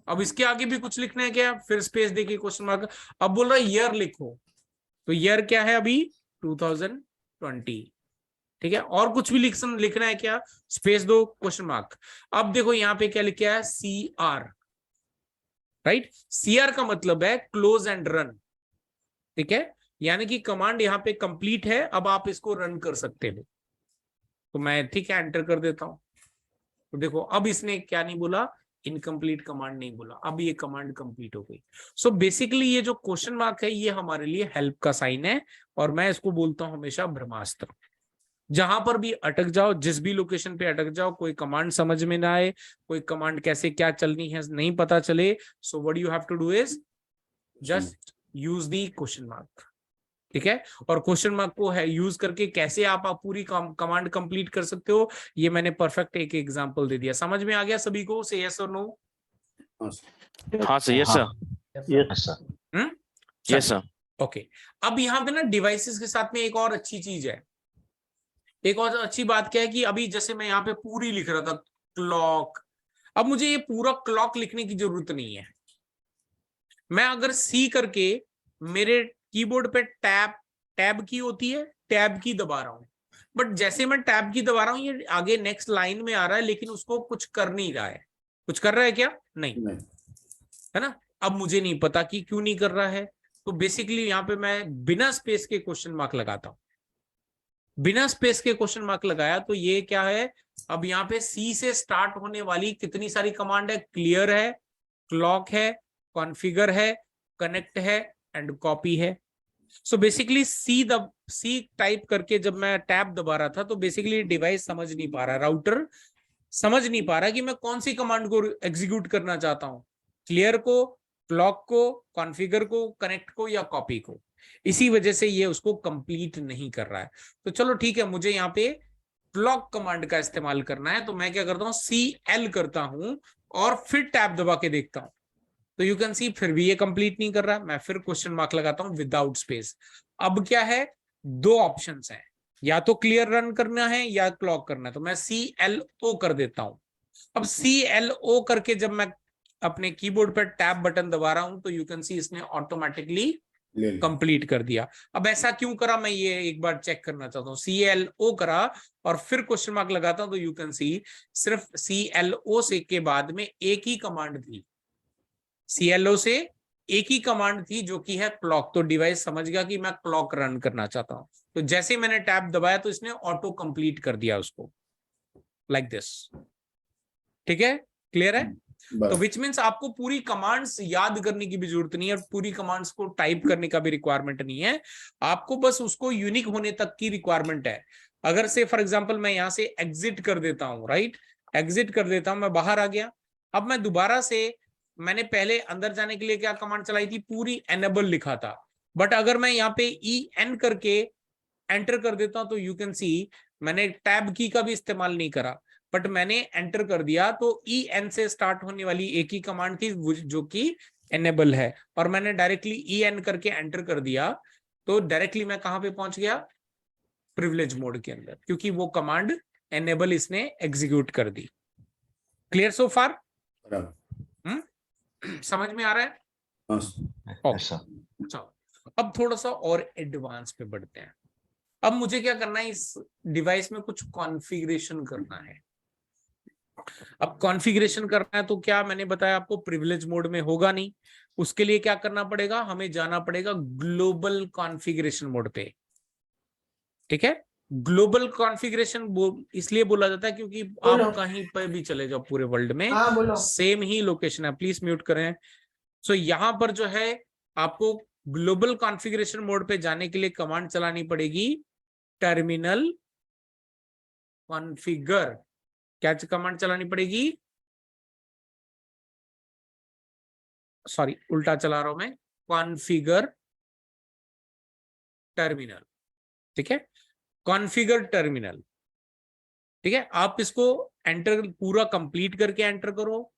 अब इसके आगे भी कुछ लिखना है क्या, फिर स्पेस देखिए क्वेश्चन मार्क। अब बोल रहा है ईयर लिखो, तो ईयर क्या है अभी 2020, ठीक है। और कुछ भी लिखना है क्या, स्पेस दो, क्वेश्चन मार्क। अब देखो यहाँ पे क्या लिखा है, CR, राइट। CR का मतलब है क्लोज एंड रन, ठीक है, यानी कि कमांड यहाँ पे कंप्लीट है, अब आप इसको रन कर सकते हो। तो मैं ठीक है एंटर कर देता हूं। तो देखो अब इसने क्या नहीं बोला, इनकम्प्लीट कमांड नहीं बोला, अब ये कमांड कंप्लीट हो गई। सो बेसिकली ये जो क्वेश्चन मार्क है ये हमारे लिए हेल्प का साइन है, और मैं इसको बोलता हूं हमेशा ब्रह्मास्त्र। जहां पर भी अटक जाओ, जिस भी लोकेशन पे अटक जाओ, कोई कमांड समझ में ना आए, कोई कमांड कैसे क्या चलनी है नहीं पता चले, so what you have to do is just use the question mark, ठीक है। और क्वेश्चन मार्क को है यूज करके कैसे आप पूरी कमांड कंप्लीट कर सकते हो, ये मैंने परफेक्ट एक एग्जांपल दे दिया। समझ में आ गया सभी को, से यस और नो। हाँ sir, yes sir, yes sir. Yes sir. Okay, अब यहाँ पे ना डिवाइसेस के साथ में एक और अच्छी चीज है। एक और अच्छी बात क्या है कि अभी जैसे मैं यहाँ पे पूरी लिख रहा था क्लॉक, अब मुझे ये पूरा क्लॉक लिखने की जरूरत नहीं है। मैं अगर सी करके मेरे कीबोर्ड पे टैब की होती है, टैब की दबा रहा हूं, बट जैसे मैं टैब की दबा रहा हूं ये आगे नेक्स्ट लाइन में आ रहा है, लेकिन उसको कुछ कर नहीं रहा है। कुछ कर रहा है क्या, नहीं, है ना। अब मुझे नहीं पता कि क्यों नहीं कर रहा है, तो बेसिकली यहाँ पे मैं बिना स्पेस के क्वेश्चन मार्क लगाता हूं। बिना स्पेस के क्वेश्चन मार्क लगाया तो ये क्या है, अब यहाँ पे सी से स्टार्ट होने वाली कितनी सारी कमांड है, क्लियर है, क्लॉक है, कॉन्फ़िगर है, कनेक्ट है एंड कॉपी है। सो बेसिकली सी टाइप करके जब मैं टैब दबा रहा था तो बेसिकली डिवाइस समझ नहीं पा रहा, राउटर समझ नहीं पा रहा कि मैं कौन सी कमांड को एग्जीक्यूट करना चाहता हूं, क्लियर को, क्लॉक को, कॉन्फ़िगर को, कनेक्ट को या कॉपी को। इसी वजह से ये उसको कंप्लीट नहीं कर रहा है। तो चलो ठीक है, मुझे यहाँ पे क्लॉक कमांड का इस्तेमाल करना है, तो मैं क्या करता हूँ, CL करता हूं और फिर टैब दबा के देखता हूं। तो यू कैन सी फिर भी ये कंप्लीट नहीं कर रहा, मैं फिर क्वेश्चन मार्क लगाता हूं विदाउट स्पेस। अब क्या है, दो ऑप्शंस हैं, या तो क्लियर रन करना है या क्लॉक करना है, तो मैं CLO कर देता हूं। अब CLO करके जब मैं अपने कीबोर्ड पर टैब बटन दबा रहा हूं तो यू कैन सी इसने ऑटोमेटिकली कंप्लीट कर दिया। अब ऐसा क्यों करा, मैं ये एक बार चेक करना चाहता हूँ। CLO करा और फिर क्वेश्चन मार्क लगाता हूं तो यू कैन सी सिर्फ CLO से के बाद में एक ही कमांड थी, CLO से एक ही कमांड थी जो कि है क्लॉक। तो डिवाइस समझ गया कि मैं क्लॉक रन करना चाहता हूं, तो जैसे मैंने टैब दबाया तो इसने ऑटो कंप्लीट कर दिया उसको, लाइक दिस, ठीक है, क्लियर है। तो विच मीन्स आपको पूरी कमांड्स याद करने की भी जरूरत नहीं है, पूरी कमांड्स को टाइप करने का भी रिक्वायरमेंट नहीं है, आपको बस उसको यूनिक होने तक की रिक्वायरमेंट है। अगर से फॉर एग्जांपल मैं यहां से एग्जिट कर देता हूं, राइट, एग्जिट कर देता हूं, मैं बाहर आ गया। अब मैं दोबारा से, मैंने पहले अंदर जाने के लिए क्या कमांड चलाई थी, पूरी एनेबल लिखा था, बट अगर मैं यहाँ पे EN करके एंटर कर देता हूं तो यू कैन सी मैंने टैब की का भी इस्तेमाल नहीं करा, बट मैंने एंटर कर दिया तो EN से स्टार्ट होने वाली एक ही कमांड थी जो कि एनेबल है, और मैंने डायरेक्टली EN करके एंटर कर दिया तो डायरेक्टली मैं कहां पे पहुंच गया, प्रिविलेज मोड के अंदर, क्योंकि वो कमांड एनेबल इसने एग्जीक्यूट कर दी। क्लियर सो फार, समझ में आ रहा है। चलो अब थोड़ा सा और एडवांस पे बढ़ते हैं। अब मुझे क्या करना है, इस डिवाइस में कुछ कॉन्फ़िगरेशन करना है। अब कॉन्फ़िगरेशन करना है तो क्या मैंने बताया आपको, प्रिविलेज मोड में होगा नहीं, उसके लिए क्या करना पड़ेगा, हमें जाना पड़ेगा ग्लोबल कॉन्फ़िगरेशन मोड पे, ठीक है। ग्लोबल कॉन्फ़िगरेशन इसलिए बोला जाता है क्योंकि आप कहीं पर भी चले जाओ पूरे वर्ल्ड में सेम ही लोकेशन है। प्लीज म्यूट करें। सो यहाँ पर जो है आपको ग्लोबल कॉन्फ़िगरेशन मोड पे जाने के लिए कमांड चलानी पड़ेगी टर्मिनल कॉन्फ़िगर। क्या कमांड चलानी पड़ेगी? सॉरी उल्टा चला रहा हूं मैं, कॉन्फ़िगर टर्मिनल। ठीक है, कॉन्फ़िगर टर्मिनल। ठीक है, आप इसको एंटर पूरा कंप्लीट करके एंटर करो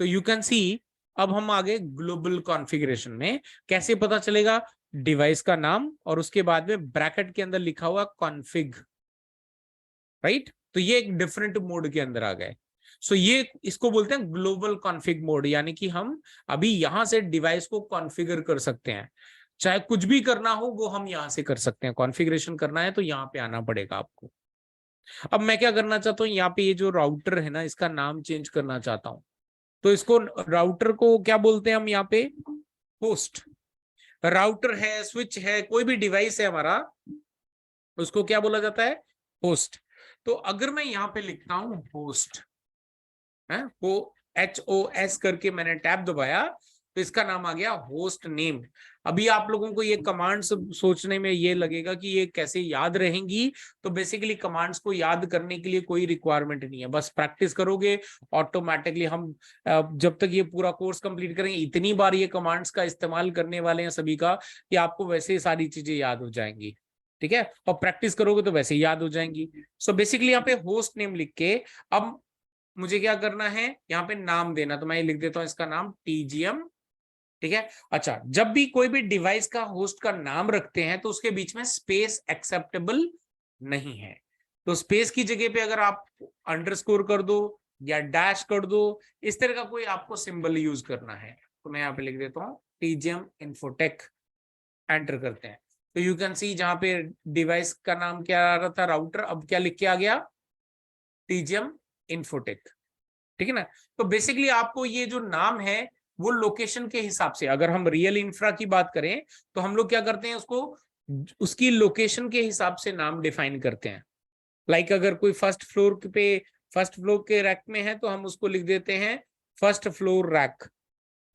तो यू कैन सी अब हम आगे ग्लोबल कॉन्फ़िगरेशन में। कैसे पता चलेगा? डिवाइस का नाम और उसके बाद में ब्रैकेट के अंदर लिखा हुआ कॉन्फ़िग, राइट? तो ये एक डिफरेंट मोड के अंदर आ गए। सो ये इसको बोलते हैं ग्लोबल कॉन्फ़िग मोड, यानी कि हम अभी यहां से डिवाइस को कॉन्फ़िगर कर सकते हैं। चाहे कुछ भी करना हो वो हम यहां से कर सकते हैं। कॉन्फ़िगरेशन करना है तो यहाँ पे आना पड़ेगा आपको। अब मैं क्या करना चाहता हूँ, यहाँ पे ये जो राउटर है ना, इसका नाम चेंज करना चाहता हूँ। तो इसको राउटर को क्या बोलते हैं हम यहाँ पे? होस्ट। राउटर है, स्विच है, कोई भी डिवाइस है हमारा, उसको क्या बोला जाता है? होस्ट। तो अगर मैं यहाँ पे लिखता हूं होस्ट है, वो HOS करके मैंने टैब दबाया तो इसका नाम आ गया होस्ट नेम। अभी आप लोगों को ये कमांड्स सोचने में ये लगेगा कि ये कैसे याद रहेंगी, तो बेसिकली कमांड्स को याद करने के लिए कोई रिक्वायरमेंट नहीं है, बस प्रैक्टिस करोगे ऑटोमेटिकली। हम जब तक ये पूरा कोर्स कंप्लीट करेंगे इतनी बार ये कमांड्स का इस्तेमाल करने वाले हैं सभी का कि आपको वैसे सारी चीजें याद हो जाएंगी। ठीक है, और प्रैक्टिस करोगे तो वैसे ही याद हो जाएंगी। सो बेसिकली यहाँ पे होस्ट नेम लिख के अब मुझे क्या करना है, यहाँ पे नाम देना। तो मैं लिख देता हूँ इसका नाम TGM। ठीक है, अच्छा, जब भी कोई भी डिवाइस का होस्ट का नाम रखते हैं तो उसके बीच में स्पेस एक्सेप्टेबल नहीं है। तो स्पेस की जगह पे अगर आप अंडरस्कोर कर दो या डैश कर दो, इस तरह का कोई आपको सिंबल यूज करना है। तो मैं यहाँ पे लिख देता हूँ TGM इन्फोटेक, एंटर करते हैं तो यू कैन सी जहां पे डिवाइस का नाम क्या आ रहा था राउटर, अब क्या लिख के आ गया? TGM infotech. ठीक है ना? तो बेसिकली आपको ये जो नाम है वो लोकेशन के हिसाब से, अगर हम रियल इंफ्रा की बात करें तो हम लोग क्या करते हैं, उसको उसकी लोकेशन के हिसाब से नाम डिफाइन करते हैं। लाइक अगर कोई फर्स्ट फ्लोर के रैक में है तो हम उसको लिख देते हैं फर्स्ट फ्लोर रैक,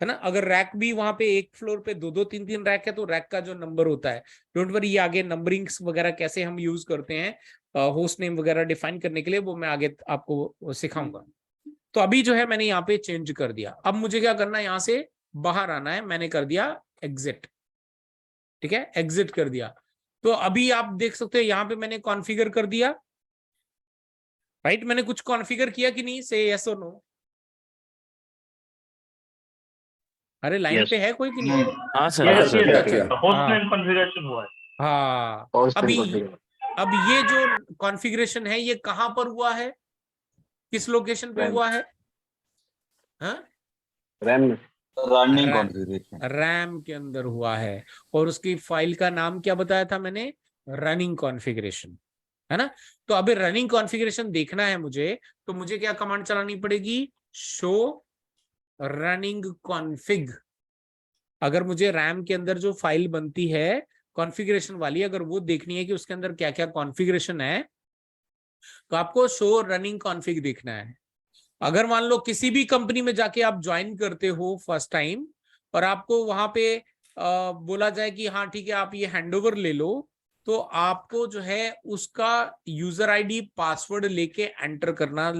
है ना? अगर रैक भी वहां पे एक फ्लोर पे 2-2 3-3 रैक है तो रैक का जो नंबर होता है, डोंट वरी, ये आगे नंबरिंग्स वगैरह कैसे हम यूज करते हैं होस्ट नेम वगैरह डिफाइन करने के लिए, वो मैं आगे आपको सिखाऊंगा। तो अभी जो है मैंने यहाँ पे चेंज कर दिया। अब मुझे क्या करना है, यहाँ से बाहर आना है। मैंने कर दिया एग्जिट। ठीक है, एग्जिट कर दिया। तो अभी आप देख सकते हो यहाँ पे मैंने कॉन्फ़िगर कर दिया, राइट? मैंने कुछ कॉन्फ़िगर किया कि नहीं? से यस और नो। अरे लाइन पे है कोई कि नहीं? हाँ सर, हाँ हाँ सर, सर। किया। होस्ट नेम कॉन्फ़िगरेशन हुआ है। हाँ, अब ये जो कॉन्फ़िगरेशन है ये कहां पर हुआ है, किस लोकेशन पे हुआ है? हाँ, रनिंग कॉन्फ़िगरेशन रैम के अंदर हुआ है। और उसकी फाइल का नाम क्या बताया था मैंने? रनिंग कॉन्फ़िगरेशन, है ना? तो अभी रनिंग कॉन्फ़िगरेशन देखना है मुझे, तो मुझे क्या कमांड चलानी पड़ेगी? Show running config. अगर मुझे रैम के अंदर जो फाइल बनती है कॉन्फ़िगरेशन वाली, अगर वो देखनी है कि उसके अंदर क्या क्या कॉन्फ़िगरेशन है, तो आपको शो रनिंग कॉन्फ़िग देखना है। अगर मान लो किसी भी कंपनी में जाके आप ज्वाइन करते हो फर्स्ट टाइम और आपको वहां पे बोला जाए कि हाँ ठीक है आप ये हैंडओवर ले लो, तो आपको जो है उसका यूजर आईडी पासवर्ड लेके एंटर करना,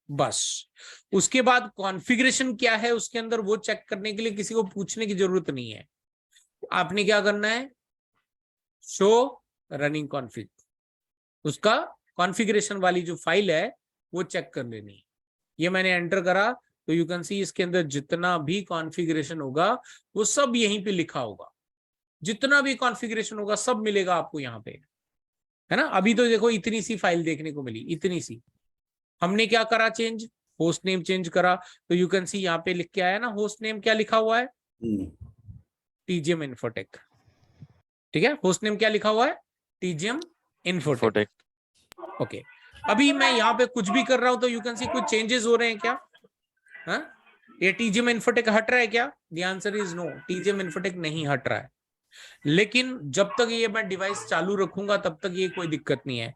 बस। उसके बाद कॉन्फ़िगरेशन क्या है उसके अंदर वो चेक करने के लिए किसी को पूछने की जरूरत नहीं है। आपने क्या करना है? शो रनिंग कॉन्फ़िग, उसका कॉन्फ़िगरेशन वाली जो फाइल है वो चेक कर लेनी है। ये मैंने एंटर करा तो यू कैन सी इसके अंदर जितना भी कॉन्फ़िगरेशन होगा वो सब यहीं पे लिखा होगा। जितना भी कॉन्फ़िगरेशन होगा सब मिलेगा आपको यहाँ पे, है ना? अभी तो देखो इतनी सी फाइल देखने को मिली, इतनी सी। हमने क्या करा? चेंज, होस्ट नेम चेंज करा। तो यू कैन सी यहाँ पे लिख के आया ना, होस्ट नेम क्या लिखा हुआ है? TGM infotech. ठीक है, होस्ट नेम क्या लिखा हुआ है? TGM infotech. ओके, अभी मैं यहाँ पे कुछ भी कर रहा हूं तो यू कैन सी कुछ चेंजेस हो रहे हैं क्या? हाँ, ये TGM इन्फोटेक हट रहा है क्या? The answer is no, TGM infotech नहीं हट रहा है। लेकिन जब तक ये मैं डिवाइस चालू रखूंगा तब तक ये कोई दिक्कत नहीं है।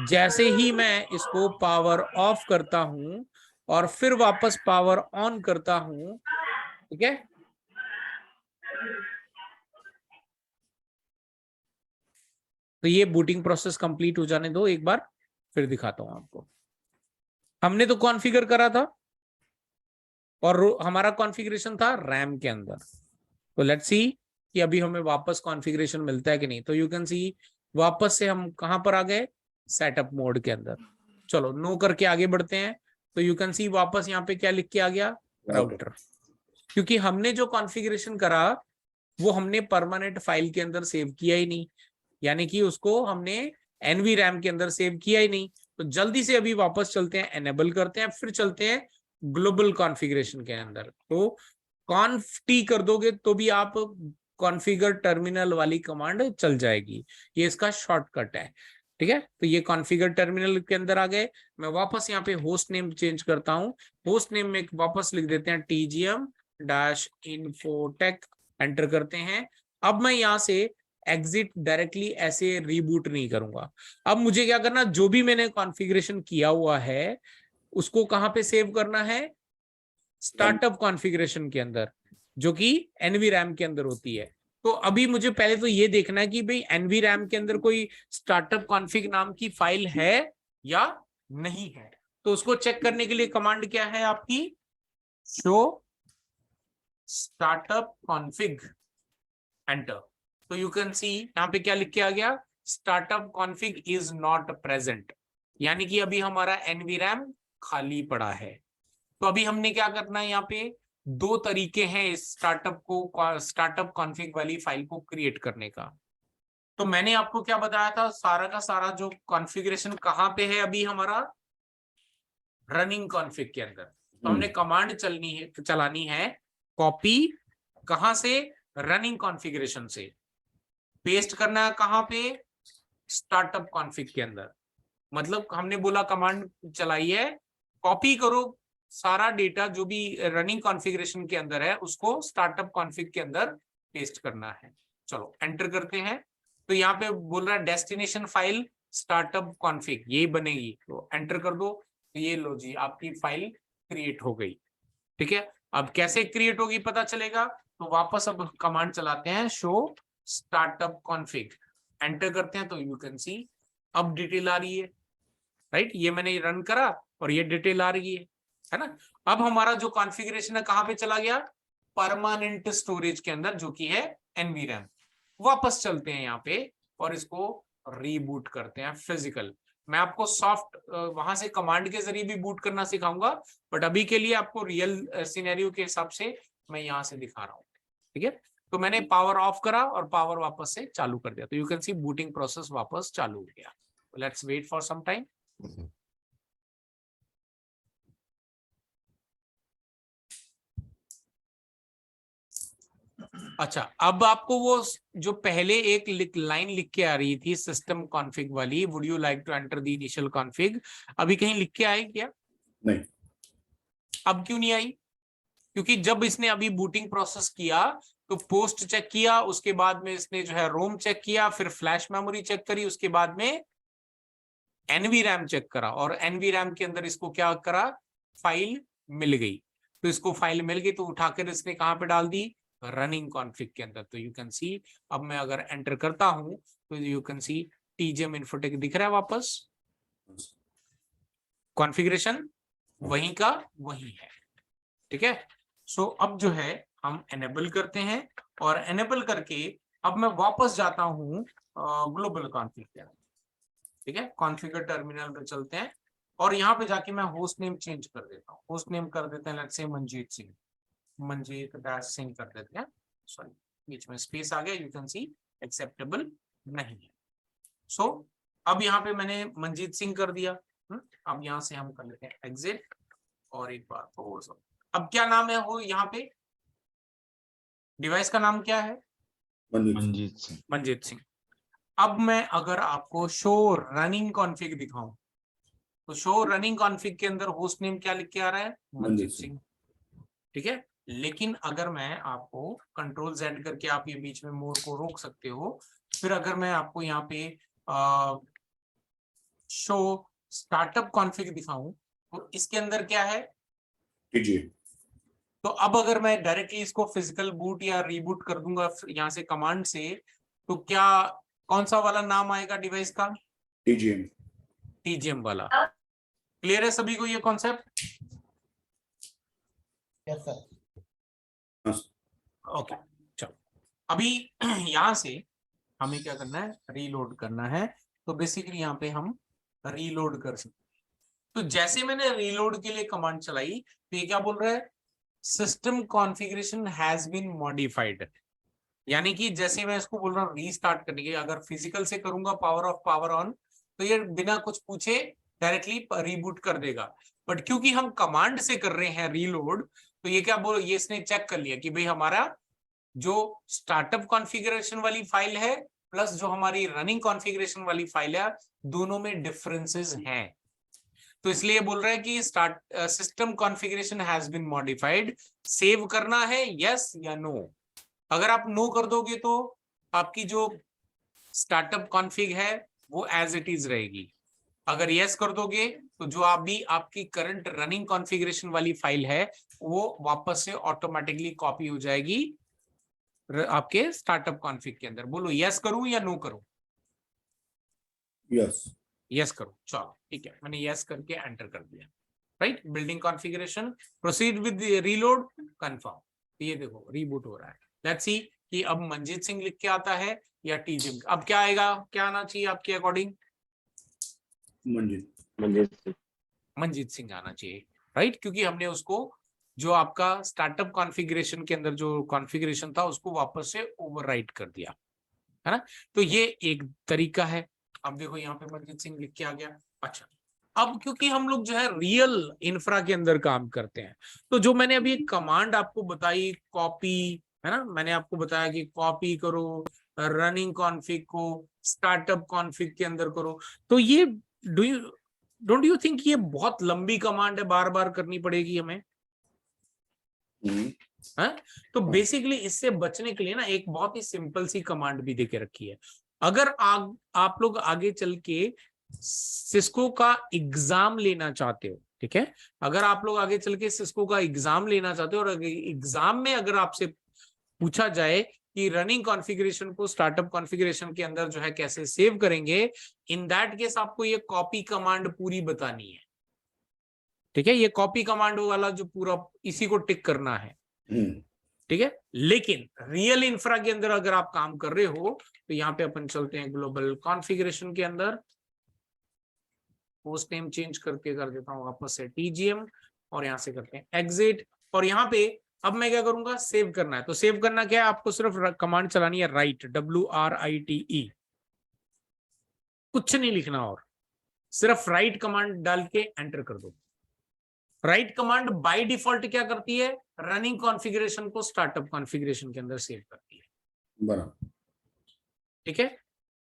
जैसे ही मैं इसको पावर ऑफ करता हूं और फिर वापस पावर ऑन करता हूं, ठीक है, तो ये बूटिंग प्रोसेस कंप्लीट हो जाने दो एक बार, फिर दिखाता हूं आपको। हमने तो कॉन्फ़िगर करा था और हमारा कॉन्फ़िगरेशन था रैम के अंदर। तो लेट्स सी कि अभी हमें वापस कॉन्फ़िगरेशन मिलता है कि नहीं। तो यू कैन सी वापस से हम कहां पर आ गए, सेटअप मोड के अंदर। चलो नो करके आगे बढ़ते हैं। तो यू कैन सी वापस यहाँ पे क्या लिख के आ गया, राउटर। क्योंकि हमने जो कॉन्फ़िगरेशन करा वो हमने परमानेंट फाइल के अंदर सेव किया ही नहीं, यानी कि उसको हमने NVRAM के अंदर सेव किया ही नहीं। तो जल्दी से अभी वापस चलते हैं, एनेबल करते हैं, फिर चलते हैं ग्लोबल कॉन्फ़िगरेशन के अंदर। तो कॉन्फ टी कर दोगे तो भी आप कॉन्फ़िगर टर्मिनल वाली कमांड चल जाएगी, ये इसका शॉर्टकट है। ठीक है, तो ये कॉन्फ़िगर टर्मिनल के अंदर आ गए। मैं वापस यहाँ पे होस्ट नेम चेंज करता हूँ। होस्ट नेम में वापस लिख देते हैं TGM-infotech, एंटर करते हैं। अब मैं यहाँ से एग्जिट डायरेक्टली ऐसे रीबूट नहीं करूंगा। अब मुझे क्या करना, जो भी मैंने कॉन्फ़िगरेशन किया हुआ है उसको कहां पे सेव करना है, स्टार्टअप कॉन्फ़िगरेशन के अंदर, जो कि NVRAM के अंदर होती है। तो अभी मुझे पहले तो ये देखना है कि भाई NVRAM के अंदर कोई स्टार्टअप कॉन्फ़िग नाम की फाइल है या नहीं है। तो उसको चेक करने के लिए कमांड क्या है आपकी, शो स्टार्टअप कॉन्फ़िग, एंटर। तो यू कैन सी यहाँ पे क्या लिख के आ गया, startup config is not present, यानी कि अभी हमारा NVRAM खाली पड़ा है। तो अभी हमने क्या करना है, यहाँ पे दो तरीके हैं इस स्टार्टअप कॉन्फ़िग वाली फाइल को क्रिएट करने का। तो मैंने आपको क्या बताया था, सारा का सारा जो कॉन्फ़िगरेशन कहाँ पे है अभी हमारा, रनिंग कॉन्फ़िग के अंदर। तो हमने कमांड चलानी है कॉपी, कहां से, रनिंग कॉन्फ़िगरेशन से, पेस्ट करना है कहां पे, स्टार्टअप कॉन्फ़िग के अंदर। मतलब हमने बोला कमांड चलाई है, कॉपी करो सारा डेटा जो भी रनिंग कॉन्फ़िगरेशन के अंदर है उसको स्टार्टअप कॉन्फ़िग के अंदर पेस्ट करना है। चलो एंटर करते हैं। तो यहाँ पे बोल रहा है डेस्टिनेशन फाइल स्टार्टअप कॉन्फ़िग, यही बनेगी। तो एंटर कर दो, तो ये लो जी आपकी फाइल क्रिएट हो गई। ठीक है, अब कैसे क्रिएट होगी पता चलेगा। तो वापस अब कमांड चलाते हैं, शो स्टार्टअप कॉन्फ़िग, एंटर करते हैं। तो यू कैन सी अब डिटेल आ रही है, राइट। ये मैंने रन करा और ये डिटेल आ रही है ना। अब हमारा जो कॉन्फ़िगरेशन है कहां पे चला गया, परमानेंट स्टोरेज के अंदर, जो कि है NVRAM। वापस चलते हैं यहाँ पे और इसको रीबूट करते हैं फिजिकल। मैं आपको सॉफ्ट वहां से कमांड के जरिए भी बूट करना सिखाऊंगा, बट अभी के लिए आपको रियल सिनेरियो के हिसाब से मैं यहाँ से दिखा रहा हूँ। ठीक है, तो मैंने पावर ऑफ करा और पावर वापस से चालू कर दिया। तो you can see booting process वापस चालू हो गया। Let's wait for some time. अच्छा, अब आपको वो जो पहले एक लाइन लिख के आ रही थी सिस्टम कॉन्फ़िग वाली, would you like to enter the initial config, अभी कहीं लिख के आई क्या? नहीं। अब क्यों नहीं आई? क्योंकि जब इसने अभी बूटिंग प्रोसेस किया तो पोस्ट चेक किया, उसके बाद में इसने जो है रोम चेक किया, फिर फ्लैश मेमोरी चेक करी, उसके बाद में NVRAM चेक करा, और NVRAM के अंदर इसको क्या करा, फाइल मिल गई। तो इसको फाइल मिल गई तो उठाकर इसने कहां पे डाल दी, रनिंग कॉन्फ़िग के अंदर। तो यू कैन सी अब मैं अगर एंटर करता हूं तो you can C TGM Infotech दिख रहा है वापस, कॉन्फ़िगरेशन वहीं का वहीं है। ठीक है, सो अब जो है हम एनेबल करते हैं, और एनेबल करके अब मैं वापस जाता हूं ग्लोबल कॉन्फ़िग के अंदर। ठीक है, कॉन्फ़िगर टर्मिनल पे चलते हैं और यहाँ पे जाके मैं होस्ट नेम चेंज कर देता हूँ। होस्ट नेम कर देते हैं लेट्स से मंजीत सिंह, मंजीत-सिंह कर देते हैं। सॉरी, बीच में स्पेस आ गया, यू कैन सी एक्सेप्टेबल नहीं है। सो अब यहाँ पे मैंने मंजीत सिंह कर दिया। अब यहाँ से हम कर लेते हैं एग्जिट, और एक बार फोर्स। अब क्या नाम है वो, यहाँ पे डिवाइस का नाम क्या है, मंजीत सिंह। मंजीत सिंह। अब मैं अगर आपको शो रनिंग कॉन्फ़िग दिखाऊं तो शो रनिंग कॉन्फ़िग के अंदर होस्ट नेम क्या लिख के आ रहा है, मंजीत सिंह। ठीक है, लेकिन अगर मैं आपको कंट्रोल Z करके आप ये बीच में मोर को रोक सकते हो, फिर अगर मैं आपको यहाँ पे शो स्टार्टअप कॉन्फ़िग दिखाऊं तो इसके अंदर क्या है, TGM, तो अब अगर मैं डायरेक्टली इसको फिजिकल बूट या रीबूट कर दूंगा यहाँ से कमांड से, तो क्या कौन सा वाला नाम आएगा डिवाइस का? TGM, TGM वाला। क्लियर है सभी को ये कॉन्सेप्ट? Yes sir. हाँ सर। ओके, चलो अभी यहां से हमें क्या करना है, रीलोड करना है। तो बेसिकली यहाँ पे हम रीलोड कर सकते हैं। तो जैसे मैंने रीलोड के लिए कमांड चलाई तो ये क्या बोल रहा है, system configuration has been modified. यानी कि जैसे मैं इसको बोल रहा हूँ रीस्टार्ट करने के, अगर फिजिकल से करूंगा पावर ऑफ पावर ऑन तो ये बिना कुछ पूछे डायरेक्टली रीबूट कर देगा। बट क्योंकि हम कमांड से कर रहे हैं रीलोड, तो ये क्या बोल, ये इसने चेक कर लिया कि भाई हमारा जो स्टार्टअप कॉन्फ़िगरेशन वाली फाइल है प्लस जो हमारी रनिंग कॉन्फ़िगरेशन वाली फाइल है, दोनों में डिफरेंसेस हैं। तो इसलिए बोल रहा है कि system configuration has been modified. Save करना है यस या नो। अगर आप नो कर दोगे तो आपकी जो स्टार्टअप कॉन्फ़िग है वो एज इट इज रहेगी। अगर यस कर दोगे तो जो आप भी आपकी करंट रनिंग कॉन्फ़िगरेशन वाली फाइल है वो वापस से ऑटोमेटिकली कॉपी हो जाएगी आपके स्टार्टअप कॉन्फ़िग के अंदर। बोलो यस करूं या नो करूं? Yes. यस करो, चलो ठीक है, मैंने यस करके एंटर कर दिया। Right, building configuration, proceed with reload, confirm. ये देखो रीबूट हो रहा है। लेट्स सी कि अब मंजीत सिंह लिख के आता है या टीजिम। अब क्या आएगा, क्या आना चाहिए आपके अकॉर्डिंग? मंजीत सिंह आना चाहिए, राइट, क्योंकि हमने उसको जो आपका स्टार्टअप कॉन्फ़िगरेशन के अंदर जो कॉन्फ़िगरेशन था उसको वापस से ओवरराइट कर दिया, है ना। तो ये एक तरीका है। अब देखो यहाँ पे मंजीत सिंह लिख के आ गया। अच्छा, अब क्योंकि हम लोग जो है रियल इंफ्रा के अंदर काम करते हैं, तो जो मैंने अभी एक कमांड आपको बताई कॉपी, है ना, मैंने आपको बताया कि कॉपी करो रनिंग कॉन्फ़िग को स्टार्टअप कॉन्फ़िग के अंदर करो। तो ये डोंट यू थिंक ये बहुत लंबी कमांड है, बार बार करनी पड़ेगी हमें? है? तो बेसिकली इससे बचने के लिए ना एक बहुत ही सिंपल सी कमांड भी देके रखी है। अगर आप लोग आगे चल के सिस्को का एग्जाम लेना चाहते हो, ठीक है, अगर आप लोग आगे चल के सिस्को का एग्जाम लेना चाहते हो और एग्जाम में अगर आपसे पूछा जाए कि रनिंग कॉन्फ़िगरेशन को स्टार्टअप कॉन्फ़िगरेशन के अंदर जो है कैसे सेव करेंगे, इन दैट केस आपको ये कॉपी कमांड पूरी बतानी है। ठीक है, ये कॉपी कमांड वाला जो पूरा इसी को टिक करना है, ठीक है। लेकिन रियल इंफ्रा के अंदर अगर आप काम कर रहे हो तो यहाँ पे अपन चलते हैं ग्लोबल कॉन्फ़िगरेशन के अंदर, होस्ट नेम चेंज करके कर देता हूँ वापस से TGM और यहाँ से करते हैं एग्जिट। और यहाँ पे अब मैं क्या करूंगा, सेव करना है। तो सेव करना क्या है, आपको सिर्फ कमांड चलानी है राइट, WRITE, कुछ नहीं लिखना और सिर्फ राइट कमांड डाल के एंटर कर दो। राइट कमांड बाय डिफॉल्ट क्या करती है, रनिंग कॉन्फ़िगरेशन को स्टार्टअप कॉन्फ़िगरेशन के अंदर सेव करती है, बराबर। ठीक है।